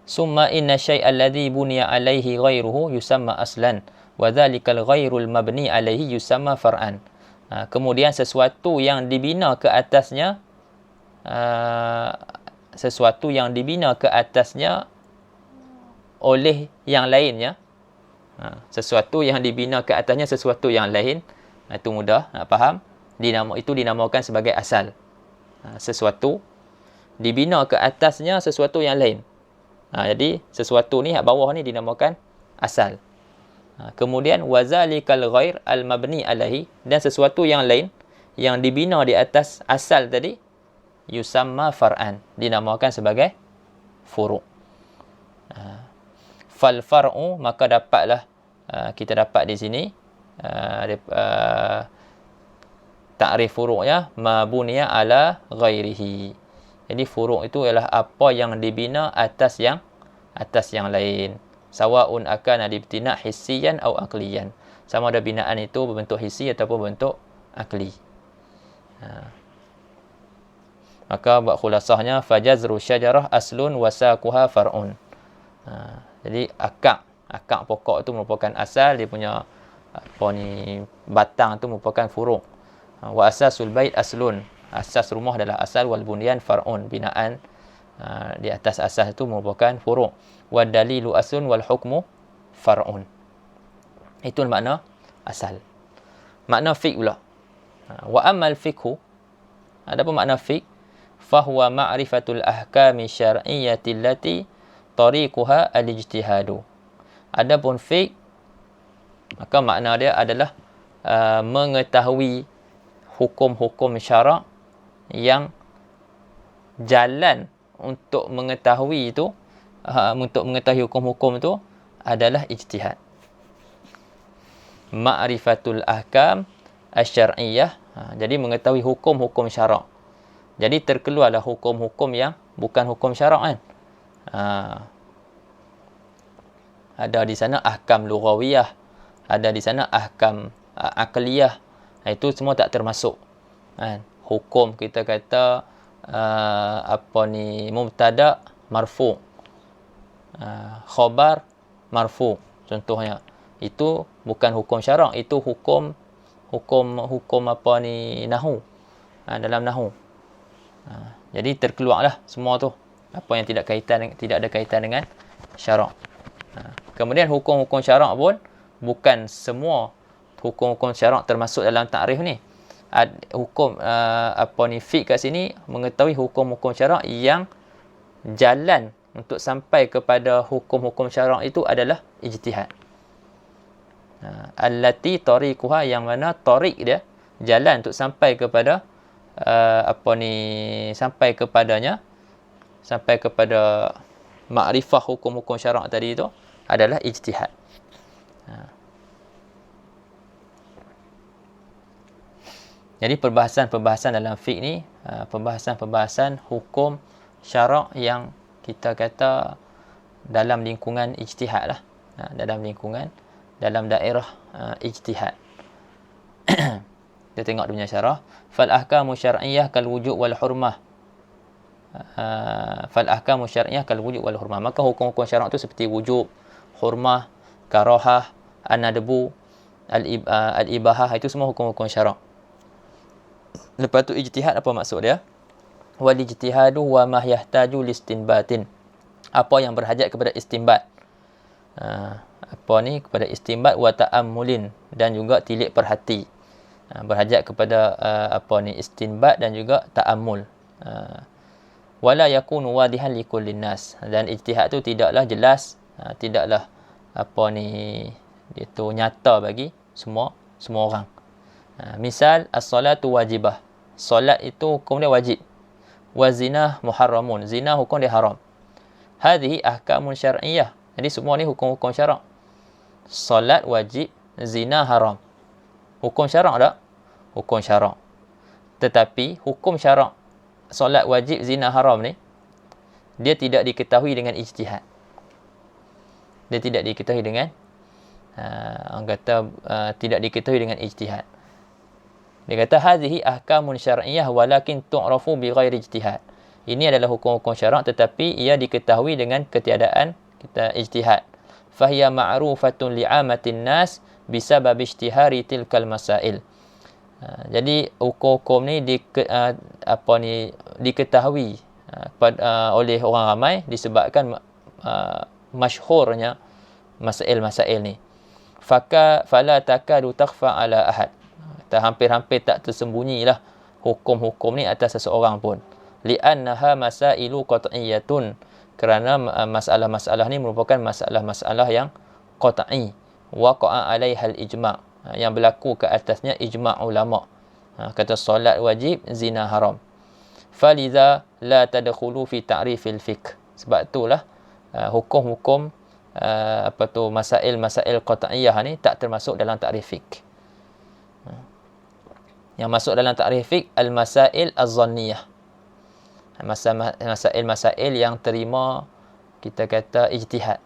Summa inna syai'al ladzi buniya alaihi ghairuhu yusamma aslan, wa dhalikal ghairul mabni alaihi yusamma far'an. Kemudian sesuatu yang dibina ke atasnya, oleh yang lainnya, sesuatu yang dibina ke atasnya sesuatu yang lain, itu mudah nak faham, itu dinamakan sebagai asal. Sesuatu dibina ke atasnya sesuatu yang lain. Jadi sesuatu ni kat bawah ni dinamakan asal. Kemudian wazalikal ghair al mabni alaihi, dan sesuatu yang lain yang dibina di atas asal tadi, yusamma far'an, dinamakan sebagai furu'. Fal far'u, maka dapatlah kita dapat di sini ta'rif furu'nya ma buniya ala ghairihi. Jadi furu' itu ialah apa yang dibina atas yang lain. Sawa'un akan dibtina hissiyan atau aqliyan. Sama ada binaan itu berbentuk hissi ataupun bentuk akli. Maka buat khulasahnya, fajazru syajarah aslun wasaquha far'un. Jadi akak pokok itu merupakan asal, dia punya batang itu merupakan furu'. Wa asasul bait aslun, asas rumah adalah asal, wal bunyan far'un, binaan di atas asas itu merupakan furu'. Wa dalilu aslun wal hukmu far'un. Itu makna asal. Makna fiqh pula. Wa amal fiqhu, adapun makna fiqh, fahuwa ma'rifatul ahkami syar'iyyati allati tariquha al-ijtihadu. Adapun fiqh, maka makna dia adalah mengetahui hukum-hukum syarak yang jalan untuk mengetahui itu, untuk mengetahui hukum-hukum itu adalah ijtihad. Ma'rifatul ahkam asy-syar'iyyah, jadi mengetahui hukum-hukum syarak. Jadi terkeluarlah hukum-hukum yang bukan hukum syarak kan. Ada di sana ahkam lughawiyah, ada di sana ahkam aqliyah, Itu semua tak termasuk. Kan? Hukum kita kata mubtada marfu, khabar marfu contohnya. Itu bukan hukum syarak, itu hukum nahu. Dalam nahu. Jadi terkeluarlah semua tu apa yang tidak ada kaitan dengan syarak. Kemudian hukum-hukum syarak pun bukan semua hukum-hukum syarak termasuk dalam takrif ni. Hukum fiqh kat sini mengetahui hukum-hukum syarak yang jalan untuk sampai kepada hukum-hukum syarak itu adalah ijtihad. Allati tariquha, yang mana tariq dia jalan untuk sampai kepada sampai kepada makrifah hukum-hukum syarak tadi itu adalah ijtihad. Jadi perbahasan dalam fiqh ni, perbahasan hukum syarak yang kita kata dalam lingkungan ijtihad lah. Dalam daerah ijtihad. Kita tengok dia punya syarah. Fal ahkamu syar'iyyah kal wujub wal hurmah. Maka hukum-hukum syarak tu seperti wujub, hurmah, karahah, an-nadbu, al-ibahah, itu semua hukum-hukum syarak. Lepas tu ijtihad, apa maksud dia? Wal ijtihadu wa ma yahtaju listinbatin. Apa yang berhajat kepada istinbat. Kepada istinbat wa ta'ammulin, dan juga tilik perhati. Berhajat kepada istinbat dan juga ta'ammul. Wala yakunu wadihan likullin nas. Dan ijtihad tu tidaklah jelas, tidaklah itu nyata bagi semua orang. Misal as-salatu wajibah. Solat itu hukum dia wajib. Wa zina muharramun. Zina hukum dia haram. Hadhihi ahkamun syar'iyyah. Jadi semua ni hukum-hukum syarak. Solat wajib, zina haram. Hukum syarak tak? Hukum syarak. Tetapi hukum syarak solat wajib, zina haram ni, dia tidak diketahui dengan ijtihad. Dia tidak diketahui dengan tidak diketahui dengan ijtihad. Dia kata hadhihi ahkamun syar'iyyah walakin tu'rafu bighairi ijtihad. Ini adalah hukum-hukum syarak tetapi ia diketahui dengan ketiadaan kita ijtihad. Fahiya ma'rufatun li'amatin nas bisabab ijtihari tilkal masail. Jadi hukum-hukum ni diketahui oleh orang ramai disebabkan masyhurnya masail-masail ni. Fala takadu takhfa ala ahad. Hampir-hampir tak tersembunyilah hukum-hukum ni atas seseorang pun. Li'annaha masailu qat'iyyatun. Kerana masalah-masalah ni merupakan masalah-masalah yang qat'i. Waqa'a 'alaihal ijma'. Yang berlaku ke atasnya ijma' ulama'. Kata solat wajib, zina haram. Falidha la tadkhulu fi ta'rifil fiqh. Sebab itulah hukum-hukum masail qat'iyyah ni tak termasuk dalam ta'rif fiqh. Yang masuk dalam ta'rif fiqh al-masail az-zanniyah. Masail-masail yang terima kita kata ijtihad.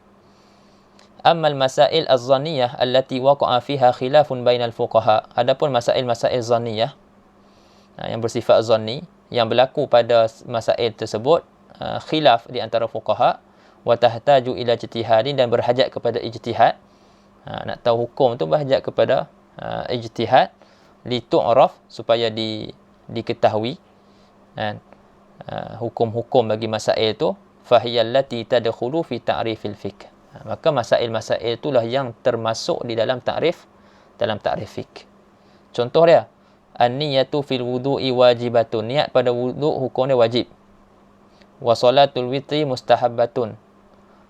Amma al-masail az-zanniyah allati waqa'a fiha khilafun bainal fuqaha. Adapun masail-masail zanniyah yang bersifat zanni, yang berlaku pada masail tersebut khilaf di antara fuqaha wa tahtaju ila ijtihadin, dan berhajat kepada ijtihad. Nak tahu hukum tu berhajat kepada ijtihad li tu'raf, supaya diketahui kan hukum-hukum bagi masail tu. Fahiyallati tadkhulu fi ta'rifil fiqh. Maka masail-masail itulah yang termasuk di dalam ta'rif fiqh. Contoh dia, an-niyatu fil wudu'i wajibatun. Niat pada wuduk hukum dia wajib. Wa salatul witri mustahabbatun.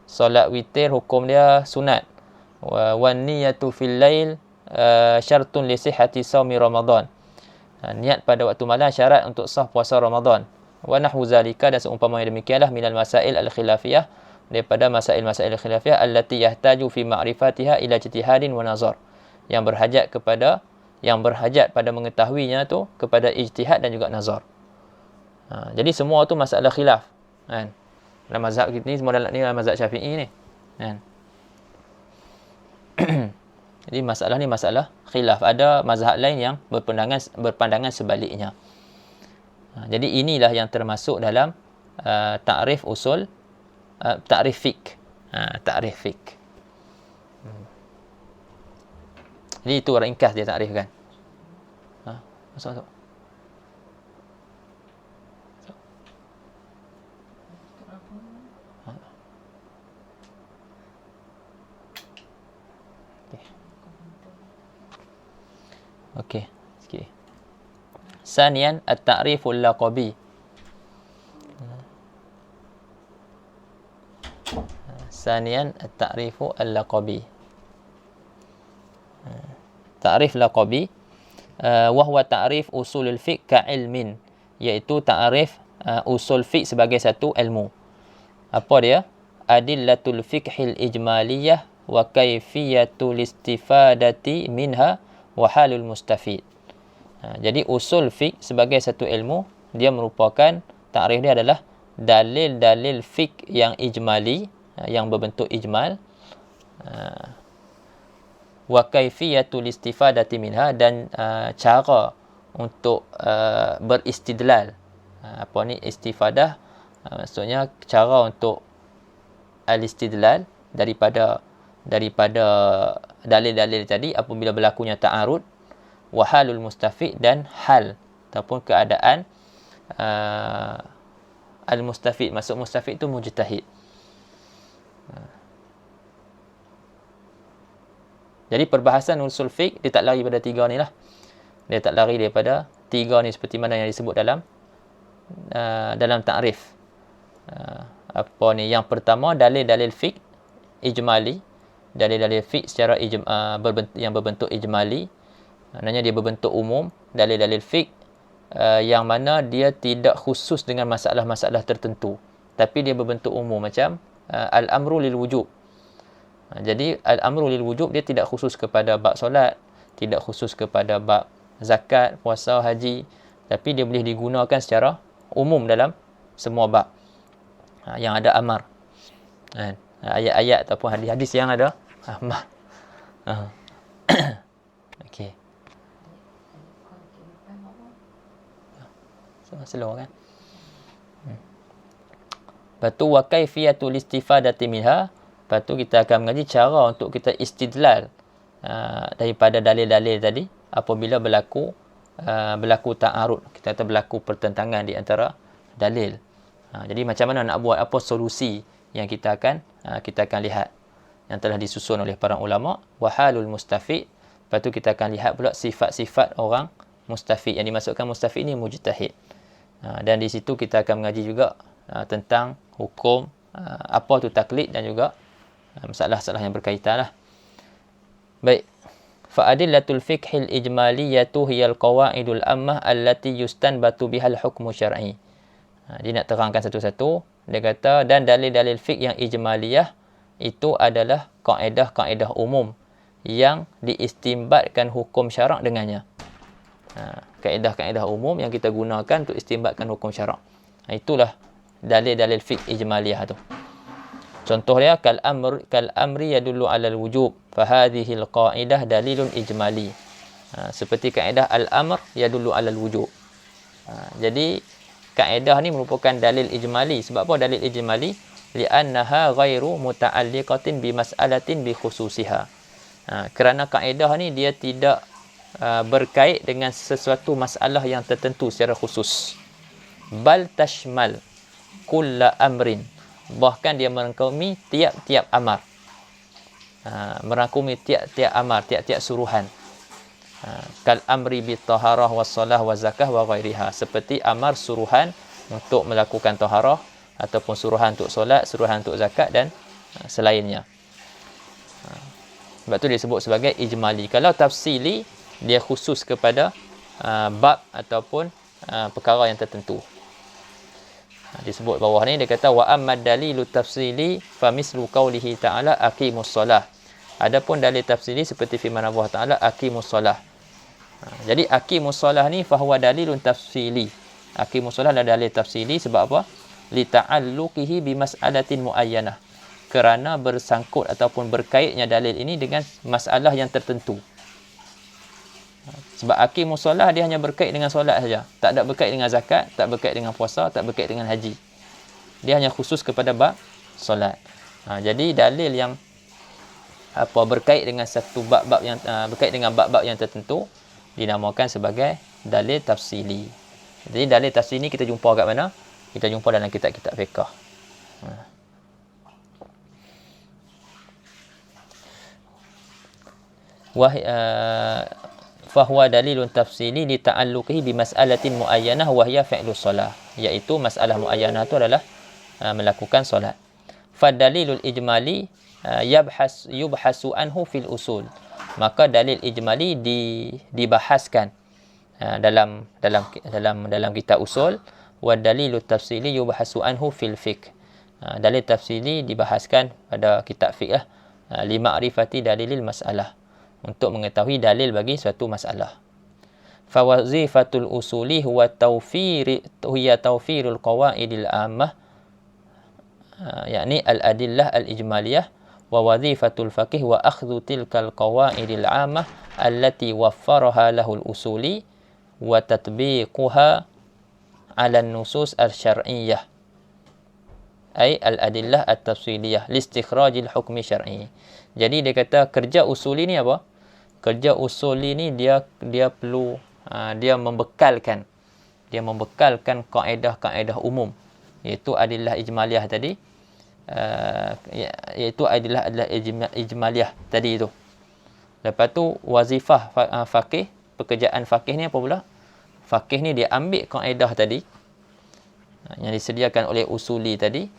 Solat witir hukum dia sunat. Wa niyatu fil lail syartun li sihhati shaumi Ramadan. Niat pada waktu malam syarat untuk sah puasa Ramadan. Wa nahwu zalika, dan seumpamanya demikianlah minal masail al-khilafiyah, daripada masail-masail khilafiyah allati yahtaju fi ma'rifatiha ila ijtihadin wa nazar, yang berhajat pada mengetahuinya tu kepada ijtihad dan juga nazar. Jadi semua tu masalah khilaf kan. Dalam mazhab kita ni semua dalam mazhab Syafi'i ni kan. Jadi masalah ni masalah khilaf. Ada mazhab lain yang berpandangan sebaliknya. Jadi inilah yang termasuk dalam ta'rif usul, ta'rif fiqh. Ta'rif fiqh. Jadi itu ringkas dia takrifkan. Masuk. Okey. Sikit. Sanian at-ta'riful laqabi. Sanian at-ta'rifu al-laqabi. Ta'rif laqabi wa huwa ta'rif usulul fiqh ka'ilmin, iaitu ta'rif usul fiqh sebagai satu ilmu. Apa dia? Adillatul fiqhil ijmaliyah wa kaifiyatul istifadati minha wa halul mustafid. Jadi usul fiqh sebagai satu ilmu, dia merupakan ta'rif dia adalah dalil-dalil fiqh yang ijmali, yang berbentuk ijmal, wa kaifiyatul istifadati minha, dan cara untuk beristidlal. Apa ni istifadah? Maksudnya cara untuk al-istidlal daripada dalil-dalil tadi apabila berlakunya ta'arud, wa halul mustafid, dan hal ataupun keadaan al-mustafid. Maksud mustafid itu mujtahid. Jadi perbahasan usul fiqh dia tak lari pada tiga ni lah. Dia tak lari daripada tiga ni seperti mana yang disebut dalam ta'rif. Apa ni? Yang pertama, dalil-dalil fiqh ijmali. Dalil-dalil fiqh secara yang berbentuk ijmali. Maknanya dia berbentuk umum. Dalil-dalil fiqh yang mana dia tidak khusus dengan masalah-masalah tertentu, tapi dia berbentuk umum, macam al-amru lil wujub. Jadi al-amru lil wujub dia tidak khusus kepada bab solat, tidak khusus kepada bab zakat, puasa, haji, tapi dia boleh digunakan secara umum dalam semua bab yang ada amar. Ayat-ayat ataupun hadis-hadis yang ada amar. Okey. Slow kan? Lepas tu wa kaifiyatul istifadati minha. Lepas tu kita akan mengaji cara untuk kita istidlal daripada dalil-dalil tadi apabila berlaku ta'arud. Kita kata berlaku pertentangan di antara dalil. Jadi macam mana nak buat, apa solusi yang kita akan lihat yang telah disusun oleh para ulama. Wa halul mustafid. Lepas tu kita akan lihat pula sifat-sifat orang mustafid. Yang dimasukkan mustafid ni mujtahid. Dan di situ kita akan mengaji juga tentang hukum apa tu taklid dan juga masalah-masalah yang berkaitan lah. Baik. Fa'adillatul fiqhil ijmaliyatu hiyal qawaidul ammah allati yustanbatu bihal hukmu syar'i. Dia nak terangkan satu-satu. Dia kata, dan dalil-dalil fiqh yang ijmaliyah itu adalah kaedah-kaedah umum yang diistimbatkan hukum syarak dengannya. Kaedah-kaedah umum yang kita gunakan untuk istimbatkan hukum syarak. Itulah dalil-dalil fiqh ijmaliyah tu. Contoh dia kal amri yadullu 'alal wujub, fa hadhihi al-qa'idah dalilun ijmali. Seperti kaedah al-amr yadullu 'alal wujub. Jadi kaedah ni merupakan dalil ijmali. Sebab apa dalil ijmali? Li'annaha ghairu muta'alliqatin bi mas'alatin bi khususiha. Kerana kaedah ni dia tidak berkait dengan sesuatu masalah yang tertentu secara khusus. Bal tashmal kulla amrin. Bahkan dia merangkumi tiap-tiap amar. Merangkumi tiap-tiap amar, tiap-tiap suruhan. Kal amri bi taharah was salah wa zakah wa ghairiha. Seperti amar suruhan untuk melakukan taharah ataupun suruhan untuk solat, suruhan untuk zakat dan selainnya. Sebab tu disebut sebagai ijmali. Kalau tafsili, dia khusus kepada bab ataupun perkara yang tertentu. Disebut bawah ni, dia kata wa ammad dalilu tafsili fa mislu qaulihi ta'ala aqimus solah. Adapun dalil tafsili seperti firman Allah Taala aqimus solah. Jadi aqimus solah ni fahuwa dalilun tafsili. Aqimus solah adalah dalil tafsili sebab apa? Li ta'alluqihi bi mas'alatin muayyanah. kerana bersangkut ataupun berkaitnya dalil ini dengan masalah yang tertentu. Sebab aqimus solah dia hanya berkait dengan solat saja. Tak ada berkait dengan zakat, tak berkait dengan puasa, tak berkait dengan haji. Dia hanya khusus kepada bab solat. Jadi dalil yang berkait dengan satu bab-bab yang berkait dengan bab-bab yang tertentu dinamakan sebagai dalil tafsili. Jadi dalil tafsili ni kita jumpa kat mana? Kita jumpa dalam kitab-kitab fiqh. Fahuwa dalilun tafsili li ta'alluqihi bi mas'alatin muayyanah wa hiya fi'lus solah, iaitu masalah muayyanah itu adalah melakukan solat. Fadalilul ijmali yubhasu anhu fil usul, maka dalil ijmali dibahaskan dalam kitab usul. Wa dalilut tafsili yubhasu anhu fil fiqh, dalil tafsili dibahaskan pada kitab fiqh li ma'rifati dalilil mas'alah, untuk mengetahui dalil bagi suatu masalah. Fa wazifatul usuli huwa tawfirul qawaidil ammah, yakni al adillah al ijmaliyah, wa wazifatul faqih wa akhdhu tilkal qawaidil ammah allati waffaraha lahul usuli wa tatbiquha ala nusus al syar'iyyah, ay al adillah at tafsiliyah li istikhrajil hukmi syar'i. Jadi dia kata kerja usuli ni apa? Kerja usuli ni dia perlu dia membekalkan kaedah-kaedah umum, iaitu adillah ijmaliyah tadi, iaitu adillah ijmaliyah tadi itu. Lepas tu wazifah faqih, pekerjaan faqih ni apa pula? Faqih ni dia ambil kaedah tadi yang disediakan oleh usuli tadi,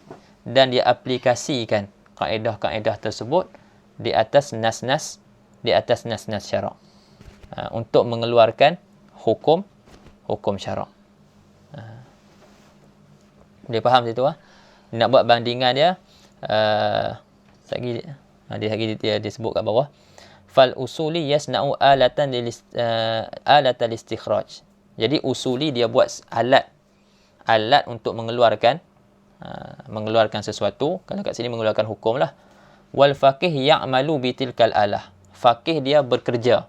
dan dia aplikasikan kaedah-kaedah tersebut di atas nas-nas syarak, untuk mengeluarkan hukum syarak. Dia faham situ nak buat bandingan dia. Dia sebut kat bawah, fal usuli yasna'u alatan alatal istikhraj. Jadi usuli dia buat alat untuk mengeluarkan sesuatu. Kalau kat sini mengeluarkan hukum lah. Wal faqih ya'malu bitilkal alah. Faqih dia bekerja.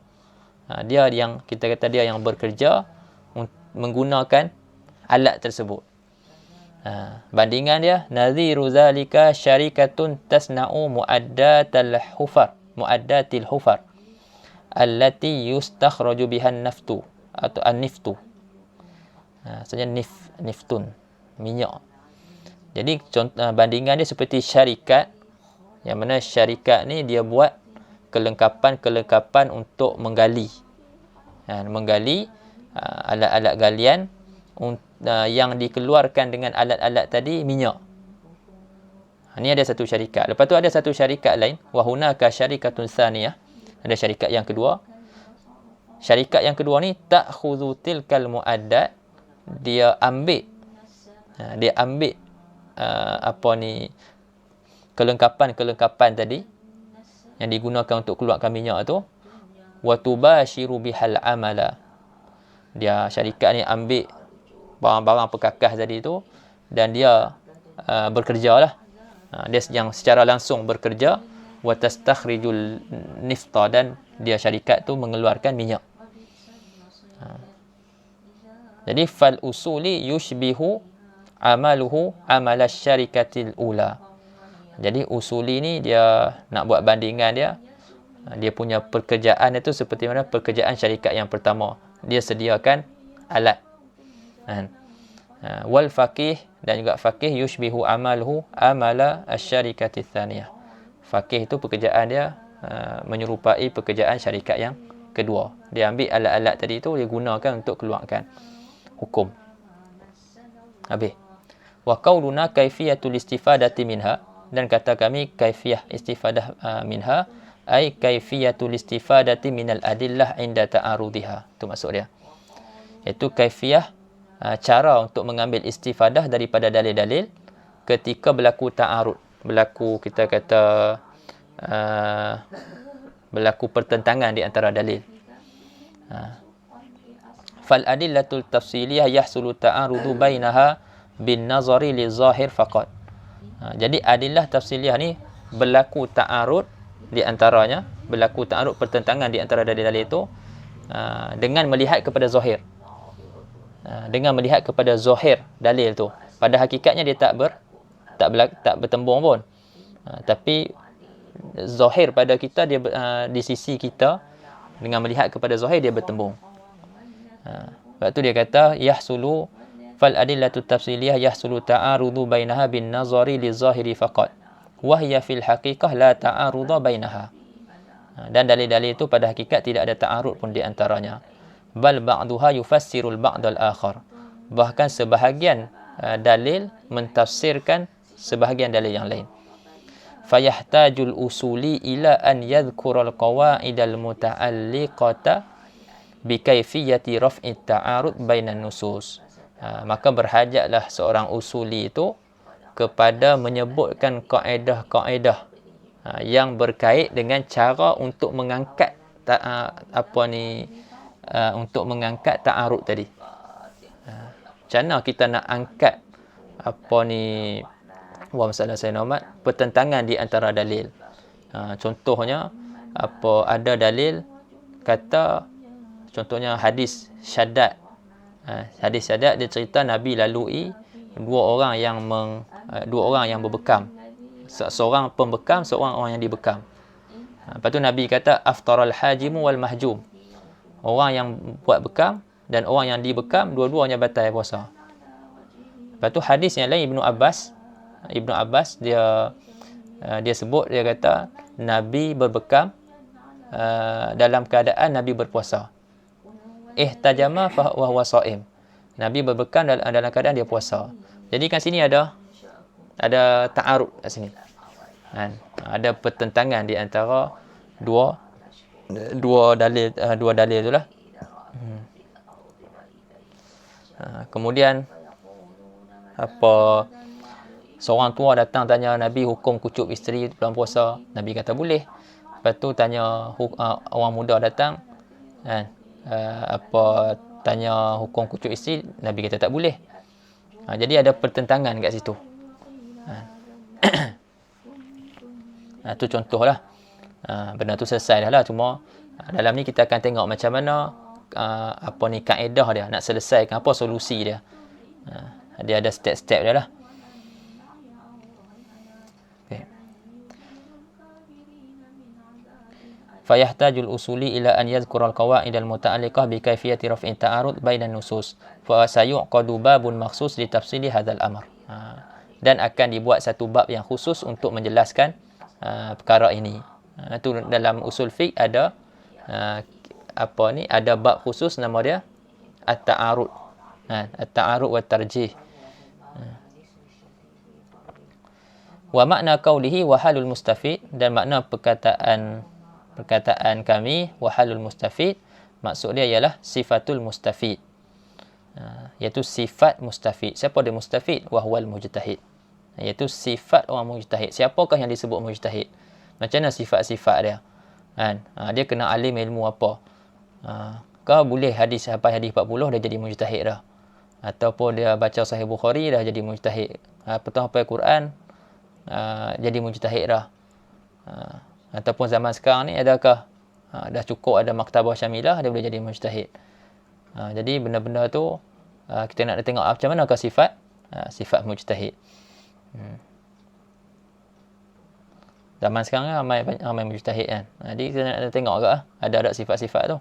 Dia yang kita kata dia yang bekerja menggunakan alat tersebut. Bandingan dia, nadhiru zalika syarikatun tasna'u muaddatil hufar allati yustakhraju bihan naftu atau an-niftu. Maksudnya niftun, minyak. Jadi bandingan dia seperti syarikat, yang mana syarikat ni dia buat kelengkapan untuk menggali alat-alat galian yang dikeluarkan dengan alat-alat tadi minyak. Ini ada satu syarikat. Lepas tu ada satu syarikat lain, wa hunaka syarikatun tsaniyah, ada syarikat yang kedua. Syarikat yang kedua ni ta'khudhu tilkal muaddat, dia ambil kelengkapan tadi yang digunakan untuk keluarkan minyak tu, wa tubashiru bihal amala. Dia syarikat ni ambil barang-barang perkakas tadi tu dan dia bekerjalah. Dia yang secara langsung bekerja, wa tastakhrijul nifta, dan dia syarikat tu mengeluarkan minyak. Jadi fal usuli yushbihu amaluhu amala syarikatil ula. Jadi usuli ni dia nak buat bandingan dia punya pekerjaan itu seperti mana pekerjaan syarikat yang pertama. Dia sediakan alat. Wal faqih, dan juga faqih yushbihu amaluhu amala asy-syarikati tsaniyah. Faqih itu pekerjaan dia menyerupai pekerjaan syarikat yang kedua. Dia ambil alat-alat tadi tu dia gunakan untuk keluarkan hukum. Habis. Wa qauluna kaifiyatul istifadati minha, dan kata kami kaifiyah istifadah minha, ai kaifiyatul istifadati minal adillah inda ta'arudiha. Itu maksud dia. Iaitu kaifiyah, cara untuk mengambil istifadah daripada dalil-dalil ketika berlaku ta'arud. Kita kata berlaku pertentangan di antara dalil. Fal adillatul tafsiliyah yahsulu ta'arudu bainaha bin nazari li zahir faqat. Jadi adillah tafsiliyah ni berlaku ta'arud di antaranya, berlaku ta'arud pertentangan di antara dalil-dalil itu dengan melihat kepada zahir. Dengan melihat kepada zahir dalil tu. Pada hakikatnya dia tak bertembung pun. Tapi zahir pada kita dia di sisi kita dengan melihat kepada zahir dia bertembung. Sebab tu dia kata yahsulu fal adillatu tafsiliyah yahsulu ta'arudu bainaha bin nazari li zahiri faqat wa hiya fil haqiqah la ta'aruda bainaha. Dan dalil-dalil itu pada hakikat tidak ada ta'arud pun di antaranya. Bal ba'duha yufassirul ba'dal akhar. Bahkan sebahagian dalil mentafsirkan sebahagian dalil yang lain. Fayahtajul usuli ila an yadhkural qawaidal muta'alliqata bikayfiyati raf'i ta'arud bainan nusus. Maka berhajatlah seorang usuli itu kepada menyebutkan kaedah-kaedah yang berkait dengan cara untuk mengangkat untuk mengangkat ta'arud tadi. Macam mana kita nak angkat masalah saya normat pertentangan di antara dalil. Contohnya ada dalil kata, contohnya hadis syadat. Hadis syadat dia cerita Nabi lalui dua orang yang berbekam. Seorang pembekam, seorang orang yang dibekam. Lepas tu Nabi kata aftaral hajimu wal mahjum. Orang yang buat bekam dan orang yang dibekam dua-duanya batal puasa. Lepas tu hadis yang lain Ibnu Abbas dia sebut, dia kata Nabi berbekam dalam keadaan Nabi berpuasa. Ihtajama fa huwa shaim. Nabi berbekam dalam keadaan dia puasa. Jadi kat sini ada ta'arud kat sini. Ada pertentangan di antara dua dalil itulah. Kemudian seorang tua datang tanya Nabi hukum kucuk isteri bulan puasa. Nabi kata boleh. Lepas tu tanya orang muda datang tanya hukum kucuk isteri, Nabi kata tak boleh. Jadi ada pertentangan kat situ. Itu contohlah. Benda tu selesai dah lah. Cuma dalam ni kita akan tengok macam mana kaedah dia nak selesaikan, apa solusi dia. Dia ada step-step dia lah. Okay. Fayahtajul usuli ila an yadhkura al-qawaid al-muta'alliqah bi kayfiyati raf'i ta'arud bainan nusus fa sayuqadu babun makhsus li tafsili hadzal amr. Dan akan dibuat satu bab yang khusus untuk menjelaskan perkara ini. Itu dalam usul fiqh ada ada bab khusus nama dia at-ta'arud. At-ta'arud wa tarjih. Wa makna qawlihi wa halul mustafid, dan makna perkataan kami wa halul mustafid, maksud dia ialah sifatul mustafid. Iaitu sifat mustafid. Siapa dia mustafid? Wa huwal mujtahid. Iaitu sifat orang mujtahid. Siapakah yang disebut mujtahid? Macam mana sifat-sifat dia? Dia kena alim ilmu apa? Kau boleh sampai hadis 40 dia jadi mujtahid dah. Ataupun dia baca Sahih Bukhari dah jadi mujtahid. Petang hafal Quran jadi mujtahid dah. Ataupun zaman sekarang ni adakah dah cukup ada maktabah syamilah dia boleh jadi mujtahid. Jadi benda-benda tu kita nak tengok macam manakah sifat mujtahid. Zaman sekarang ramai mujtahid kan. Jadi kita nak tengok ke ada sifat-sifat tu.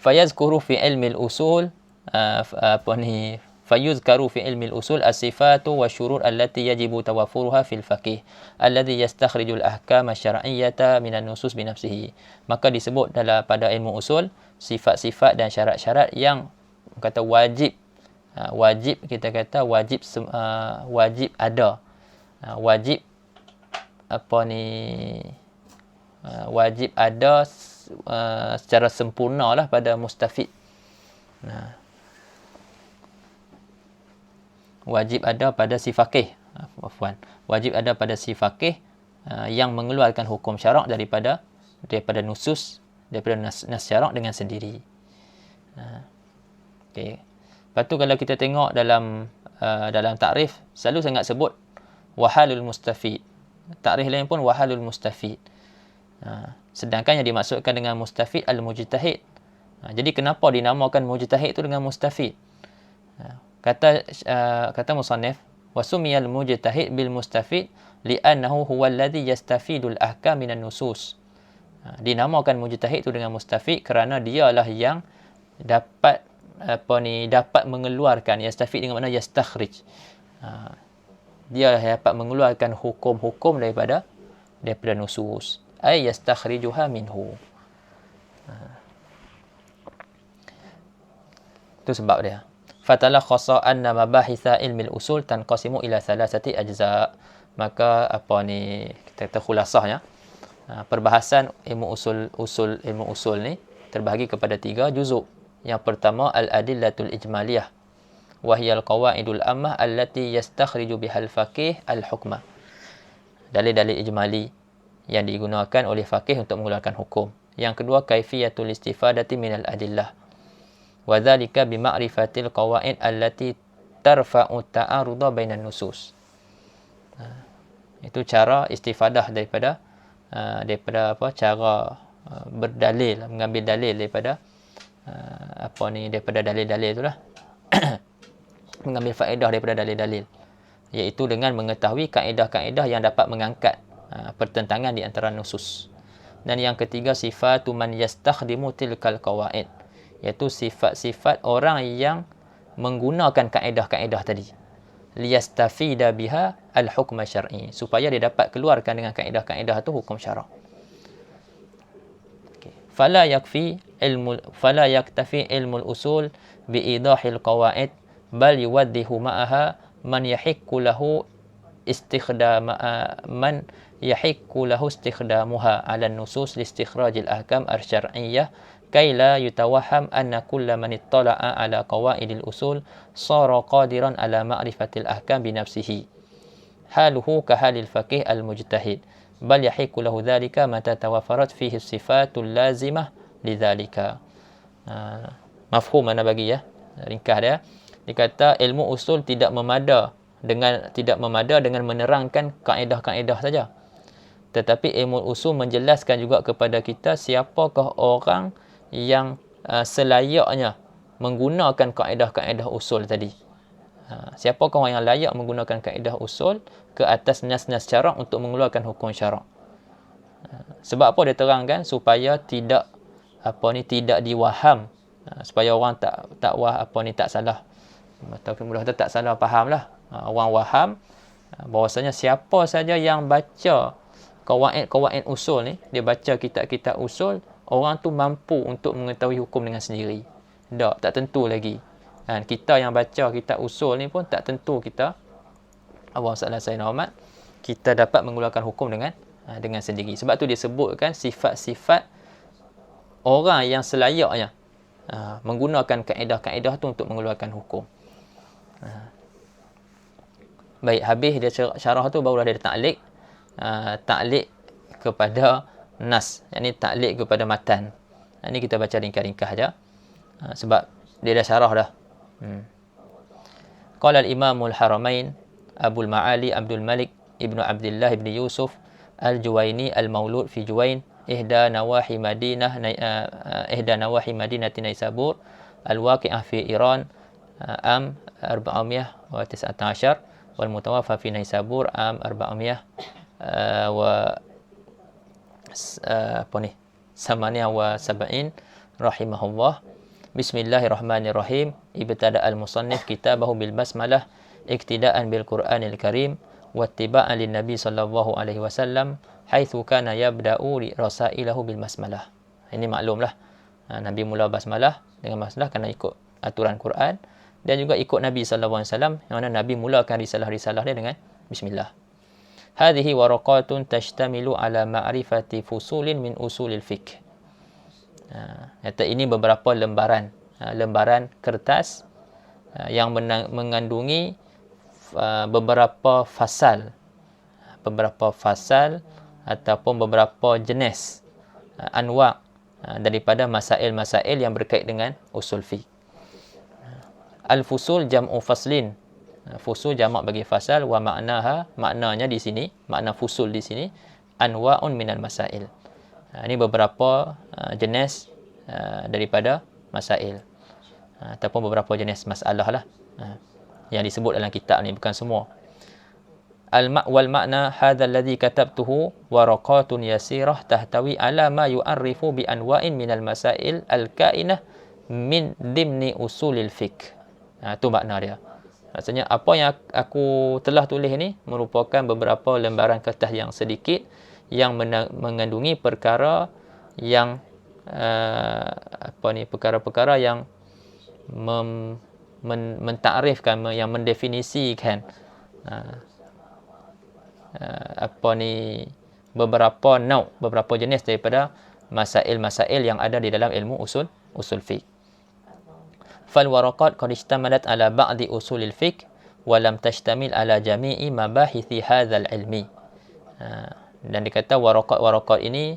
Fayazkuru fi ilmi al-usul fayuzkaru fi ilmi al-usul as-sifatu wa syurur allati yajibu tawaffuruha fil faqih alladhi yastakhriju al-ahkam asy-syar'iyyata min an-nusus bi nafsihi. Maka disebut pada ilmu usul sifat-sifat dan syarat-syarat yang kata wajib kita kata wajib ada. Wajib wajib ada secara sempurna lah pada mustafid. Wajib ada pada si faqih. Wajib ada pada si faqih yang mengeluarkan hukum syarak daripada nusus, daripada nas syarak dengan sendiri. Okey. Lepas tu kalau kita tengok dalam dalam takrif selalu sangat sebut wahalul mustafid. Takrif lain pun wahalul mustafid. Sedangkan yang dimaksudkan dengan mustafid al-mujtahid. Jadi kenapa dinamakan mujtahid itu dengan mustafid? Kata musannif, wasumiyal mujtahid bil mustafid li'annahu huwa alladhi yastafidul ahkam minan nusus. Dinamakan mujtahid itu dengan mustafid kerana dialah yang dapat dapat mengeluarkan. Yastafid dengan makna yastakhrij. Dia dapat mengeluarkan hukum-hukum daripada nusus. Ay yastakhrijuha minhu. Itu sebab dia. Fatalakhasa anna mabahitha ilmi al-usul tanqasimu ila thalathati ajza'. Maka kita kata khulasahnya, perbahasan ilmu usul ni terbahagi kepada 3 juzuk. Yang pertama al-adillatul ijmaliyah wa hiya al-qawaidul ammah allati yastakhriju bihal faqih al-hukma. Dalil-dalil ijmali yang digunakan oleh faqih untuk mengeluarkan hukum. Yang kedua kaifiyatul istifadati minal adillah. Wa dhalika bi ma'rifatil qawaid allati tarfa'u ta'aruda bainan nusus. Itu cara istifadah daripada cara berdalil, mengambil dalil daripada daripada dalil-dalil itulah. Mengambil faedah daripada dalil-dalil, iaitu dengan mengetahui kaedah-kaedah yang dapat mengangkat pertentangan di antara nusus. Dan yang ketiga sifatu man yastakhdimu tilkal qawaid, iaitu sifat-sifat orang yang menggunakan kaedah-kaedah tadi, liyastafida biha al-hukm syar'i, supaya dia dapat keluarkan dengan kaedah-kaedah itu hukum syarak. Fala yaktafi ilmu al-usul bi idahil qawaid bal yuwaddihu ma'aha man yahikku lahu istikhdamuha 'ala an-nusus li istikhraj al-ahkam asy-syar'iyyah kay la yutawahham anna kulla man ittala'a 'ala qawaidil usul sara qadiran 'ala ma'rifatil ahkam bi nafsihi haluhu ka halil faqih al-mujtahid bal yahikku lahu dhalika mata tawaffarat fihi sifatul lazimah lidzalika. Mafhum mana bagi ya, ringkas dia. Dikata ilmu usul tidak memada dengan menerangkan kaedah-kaedah saja, tetapi ilmu usul menjelaskan juga kepada kita siapakah orang yang selayaknya menggunakan kaedah-kaedah usul tadi. Siapakah orang yang layak menggunakan kaedah usul ke atas nas-nas syarak untuk mengeluarkan hukum syarak. Sebab apa dia terangkan? Supaya tidak diwaham, supaya orang tak salah, ataupun mudah kata tak salah faham lah. Orang waham bahwasanya siapa saja yang baca kawaid usul ni, dia baca kitab-kitab usul, orang tu mampu untuk mengetahui hukum dengan sendiri. Tak tentu lagi. Dan kita yang baca kitab usul ni pun tak tentu kita, Allah Sayyidina Muhammad, kita dapat mengeluarkan hukum dengan sendiri. Sebab tu disebutkan sifat-sifat orang yang selayaknya menggunakan kaedah-kaedah tu untuk mengeluarkan hukum. Baik, habis dia syarah tu barulah dia ta'liq. Ta'liq kepada nas, yakni ta'liq kepada matan. Ini kita baca ringkas-ringkas saja, sebab dia dah syarah dah. Qala al-Imamul Haramain Abul Ma'ali Abdul Malik Ibnu Abdullah Ibn Yusuf Al-Juwaini Al-Maulud fi Juwain ihda nawahi Madinah Naisabur al-waqi'ah fi Iran am 419 wal mutawaffa fi Naisabur am 478 rahimahullah. Bismillahirrahmanirrahim. Ibtada al-musannif kitabahu bil basmalah iktidaan bil Qur'anil Karim wattiba'an lin Nabi sallallahu alaihi wasallam haitsu kana yabda'u rasailahu bil basmalah. Ini maklumlah, Nabi mula basmalah dengan basmalah kerana ikut aturan Quran, dan juga ikut Nabi sallallahu alaihi wasallam, yang mana Nabi mulakan risalah-risalah dia dengan bismillah. Hadhihi waraqatun tashtamilu ala ma'rifati fusulin min usulil fiqh. Kata ini beberapa lembaran kertas yang mengandungi beberapa fasal ataupun beberapa jenis anwa' daripada masail-masail yang berkait dengan usul fiqh. Al-fusul jam'u faslin Fusul jamak bagi fasal, wa maknaha, maknanya di sini, makna fusul di sini anwa'un minal masail. Ini beberapa jenis daripada masail, ataupun beberapa jenis masalah lah yang disebut dalam kitab ni, bukan semua. Wal makna hadha alladhi katabtuhu waraqatun yasirah tahtawi ala ma yu'arrifu bi anwa'in minal masail al-kainah min dimni usulil fiqh. Itu makna dia. Maksudnya apa yang aku telah tulis ni merupakan beberapa lembaran kertas yang sedikit yang mengandungi perkara yang perkara-perkara yang mentarifkan, yang mendefinisikan beberapa jenis daripada masail-masail yang ada di dalam ilmu usul fiqh. Fal waraqat qad ishtamalat ala ba'di usulil fiqh wa lam tashtamil ala jami'i mabahithi hadzal ilmi. Dan dikata waraqat ini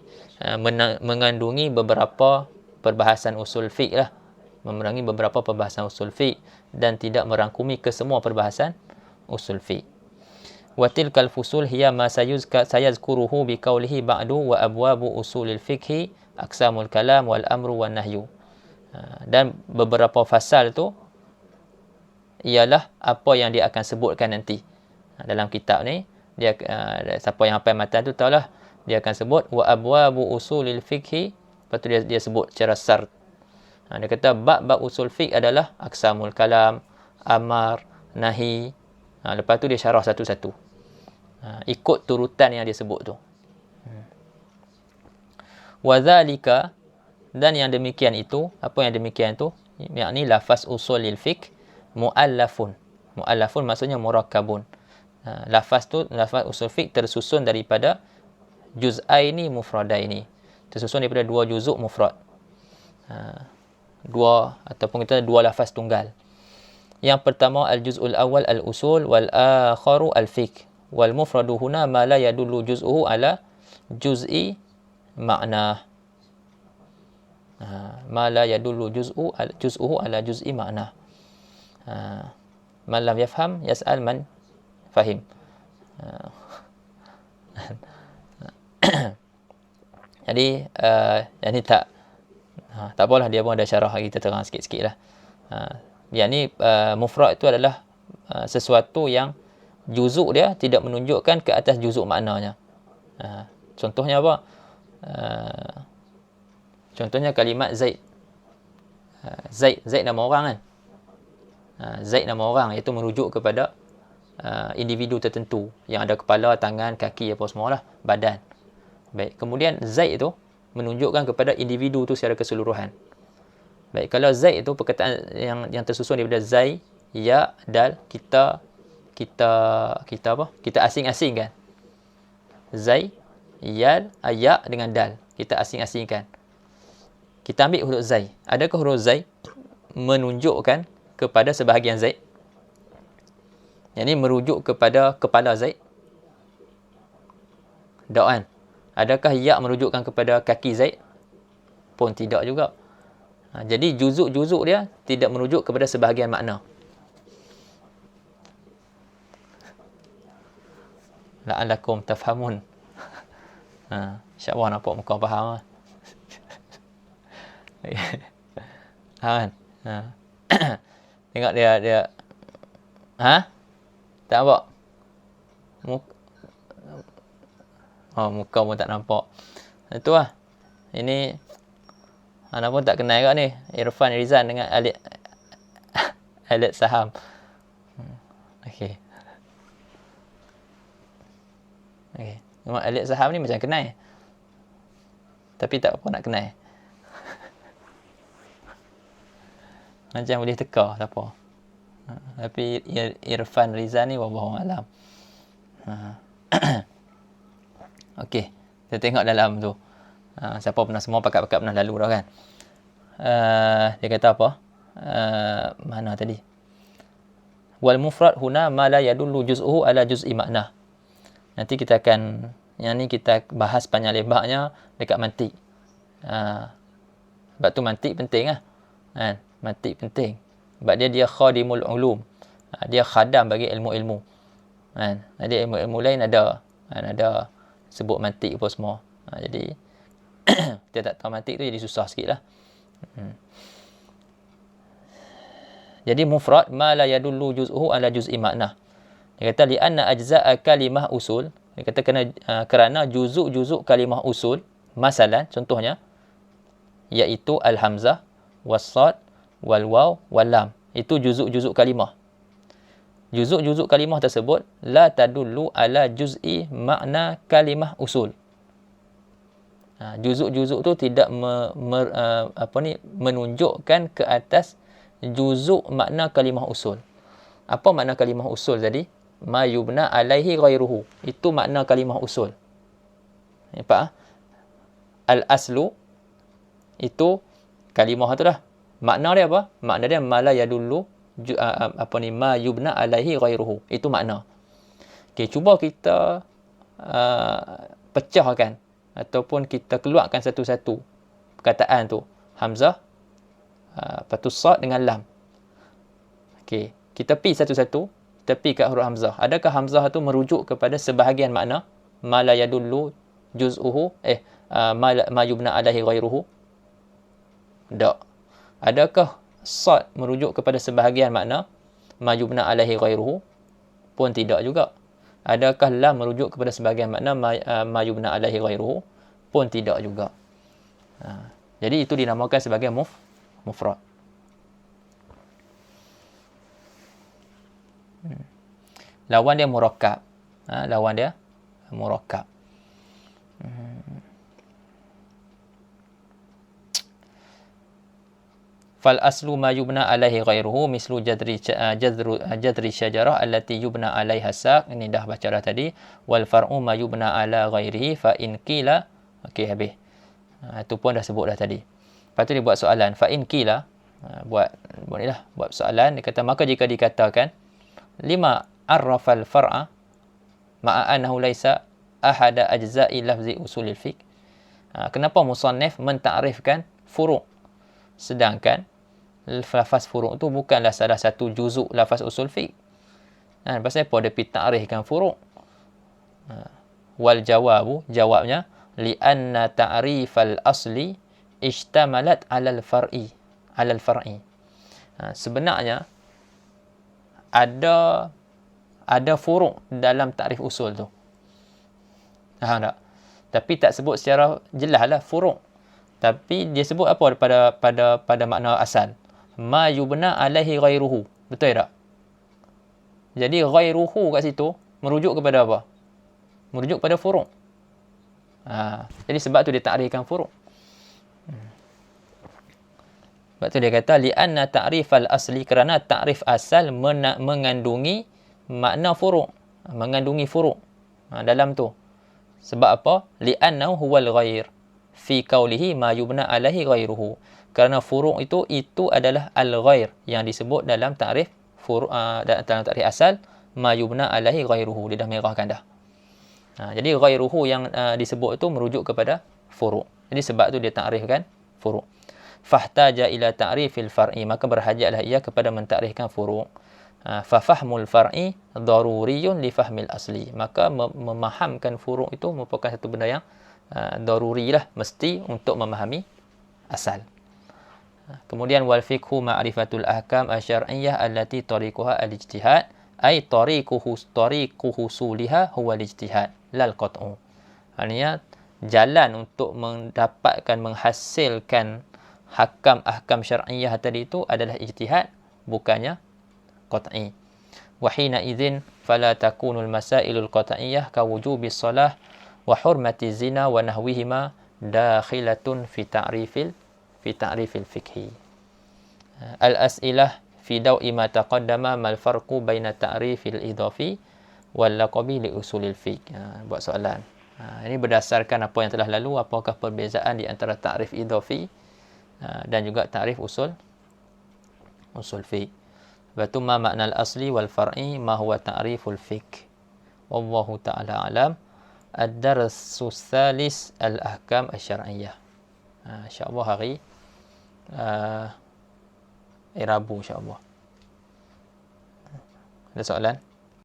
mengandungi beberapa perbahasan usul fiqh lah, memerangi beberapa perbahasan usul fiqh dan tidak merangkumi kesemua perbahasan usul fiqh. Wa tilkal fusul hiya ma sayazkuruhu bi qawlihi ba'du wa abwabu usulil fiqhi aqsamul kalam wal amru wan nahyu. Dan beberapa fasal tu ialah apa yang dia akan sebutkan nanti dalam kitab ni. Dia siapa yang hafal matan tu tahulah, dia akan sebut wa abwabu usulil fiqhi, lepas tu dia sebut secara sard. Dia kata bab usul fiqh adalah aqsamul kalam, amar, nahi. Lepas tu dia syarah satu-satu, ikut turutan yang dia sebut tu. Wa dzalika, dan yang demikian itu, apa yang demikian itu, yakni lafaz usulil fiqh muallafun. Muallafun maksudnya murakkabun. Lafaz tu, lafaz usul fiqh tersusun daripada juz'aini mufradaini, tersusun daripada dua juzuk mufrad, dua ataupun kita dua lafaz tunggal. Yang pertama al-juz'ul awal al-usul wal akharu al-fiqh wal mufradu huna ma la yadullu juz'uhu ala juz'i ma'na. Ma la yadullu juz'uhu ala juz'i ma'na. Man lam yafham yas'al man fahim. Jadi yang ni tak apalah, dia pun ada syarah, kita terang sikit-sikit lah. Yang ni mufrad itu adalah sesuatu yang juzuk dia tidak menunjukkan ke atas juzuk maknanya. Contohnya apa? Contohnya kalimat Zaid. Zaid nama orang kan. Zaid nama orang, iaitu merujuk kepada individu tertentu yang ada kepala, tangan, kaki, apa semualah, badan. Baik, kemudian Zaid itu menunjukkan kepada individu tu secara keseluruhan. Baik, kalau Zaid itu perkataan yang tersusun daripada Zai, ya, dal, kita apa? Kita asing-asingkan. Zai, ya, ya dengan dal. Kita asing-asingkan. Kita ambil huruf Zai. Adakah huruf Zai menunjukkan kepada sebahagian Zaid? Yang ini merujuk kepada kepala Zaid? Tak kan? Adakah ya merujukkan kepada kaki Zaid? Pun tidak juga. Jadi juzuk-juzuk dia tidak merujuk kepada sebahagian makna. La'alakum tafhamun. InsyaAllah nampak muka faham lah. Kan? Tengok dia. Tak nampak? Muka pun tak nampak. Itu lah. Ini mana pun tak kenal kat ni. Irfan Rizan dengan Alit Saham. Okey. Memang Alit Saham ni macam kenal. Tapi tak apa nak kenal. Macam boleh teka, tak apa. Tapi Irfan Rizan ni wallahu alam. Okey, kita tengok dalam tu. Siapa pernah, semua pakat-pakat pernah lalu dah kan. Dia kata apa? Mana tadi? Wal mufrad huna ma la yadullu juz'uhu ala juz'i makna. Nanti kita akan, yang ni kita bahas panjang lebarnya dekat mantik. Sebab tu mantik penting lah. Mantik penting. Sebab dia khadimul ulum. Dia khadam bagi ilmu-ilmu. Kan? Jadi ilmu-ilmu lain ada. Kan? Ada sebut mantik apa semua. Jadi kita tak tahu mantik tu jadi susah sikit lah. Jadi mufrad ma la yadullu juz'uhu ala juz'i makna. Dia kata li anna ajza'a kalimah usul. Dia kata kerana juzuk-juzuk kalimah usul, masalan contohnya iaitu al-hamzah, was-sad, wal-waw, wal-lam. Itu juzuk-juzuk kalimah. Juzuk-juzuk kalimah tersebut la tadullu ala juz'i makna kalimah usul. Juzuk-juzuk tu tidak menunjukkan ke atas juzuk makna kalimah usul. Apa makna kalimah usul tadi? Ma yubna alaihi ghairuhu. Itu makna kalimah usul. Nampak? Al-aslu itu kalimah tu dah. Makna dia apa? Makna dia ma la yadullu ma yubna alaihi ghairuhu. Itu makna. Okey, cuba kita pecahkan ataupun kita keluarkan satu-satu perkataan tu. Hamzah, patus sad dengan lam. Okey, kita pi satu-satu, kita pi kat huruf hamzah. Adakah hamzah tu merujuk kepada sebahagian makna? Ma la yadullu juz'uhu ma yubna alaihi ghairuhu? Tak. Adakah sad merujuk kepada sebahagian makna? Ma yubna alaihi ghairuhu? Pun tidak juga. Adakah lam merujuk kepada sebahagian makna ma yubna alaihi ghairuhu? Pun tidak juga. Jadi itu dinamakan sebagai mufrad. Lawan dia murakkab. Lawan dia murakkab. Fal aslu ma yubna alaihi ghairuhu mislu jadri syajarah allati yubna alaiha saq. Ini dah baca dah tadi. Wal far'u ma yubna ala ghairihi fa in qila. Okey, habis. Itu pun dah sebut dah tadi. Lepas tu dia buat soalan. Fa in qila. Buat soalan. Dia kata, maka jika dikatakan lima arrafal far'a ma'a annahu laisa ahada ajza'i lafzi usulil fiqh. Kenapa musannif mentarifkan furu', sedangkan lafaz furu' tu bukanlah salah satu juzuk lafaz usul fiqh. Pasal apa dia pergi ta'rifkan furu'? Wal jawabu, jawabnya, li'anna ta'rifal asli ishtamalat alal far'i. Sebenarnya ada furu' dalam takrif usul tu. Faham tak? Tapi tak sebut secara jelas lah furu'. Tapi dia sebut apa pada makna asal? Ma yubna alaihi ghairuhu. Betul tak? Jadi ghairuhu kat situ merujuk kepada apa? Merujuk pada furu'. Jadi sebab tu dia takrifkan furu'. Sebab tu dia kata li'anna ta'rifal asli, kerana takrif asal mengandungi makna furu', mengandungi furu' dalam tu. Sebab apa? Li'annahu huwal ghair fi qawlihi ma yubna alaihi ghairuhu. Kerana furu' itu adalah al-ghair yang disebut dalam takrif furu' dalam takrif asal ma yubna alaihi ghairuhu. Dia dah merahkan dah. Jadi ghairuhu yang disebut itu merujuk kepada furu'. Jadi sebab tu dia takrifkan furu'. Fahtaja ila ta'rifil far'i, maka berhajatlah ia kepada mentakrifkan furu'. Fafahmul far'i daruriyun li fahmil asli. Maka memahamkan furu' itu merupakan satu benda yang daruri lah, mesti untuk memahami asal. Kemudian wal fiqhu ma'rifatul ahkam asy-syar'iyyah allati tariquha al-ijtihad, ay tariqu husuliha huwa al-ijtihad lal qat'u. Artinya jalan untuk mendapatkan, menghasilkan ahkam syar'iyyah tadi itu adalah ijtihad, bukannya qat'i. Wa hina idzin fala takunul masailul qat'iyyah ka wujubis shalah wa hurmati zina wa nahwihima dakhilatun fi ta'rifil fiqhi. Al-as'ilah fi daw'i ma taqaddama mal farqu baina ta'rifil idafi wal laqabi li usulil fiqh. Buat soalan. Ini berdasarkan apa yang telah lalu, apakah perbezaan di antara ta'rif idafi dan juga ta'rif usul fiqh. Batu ma makna al-asli wal far'i ma huwa ta'riful fiqh. Wallahu ta'ala alam. Ad-darsus tsalis al-ahkam asy-syar'iyyah. Insya-Allah hari Rabu insya-Allah. Ada soalan?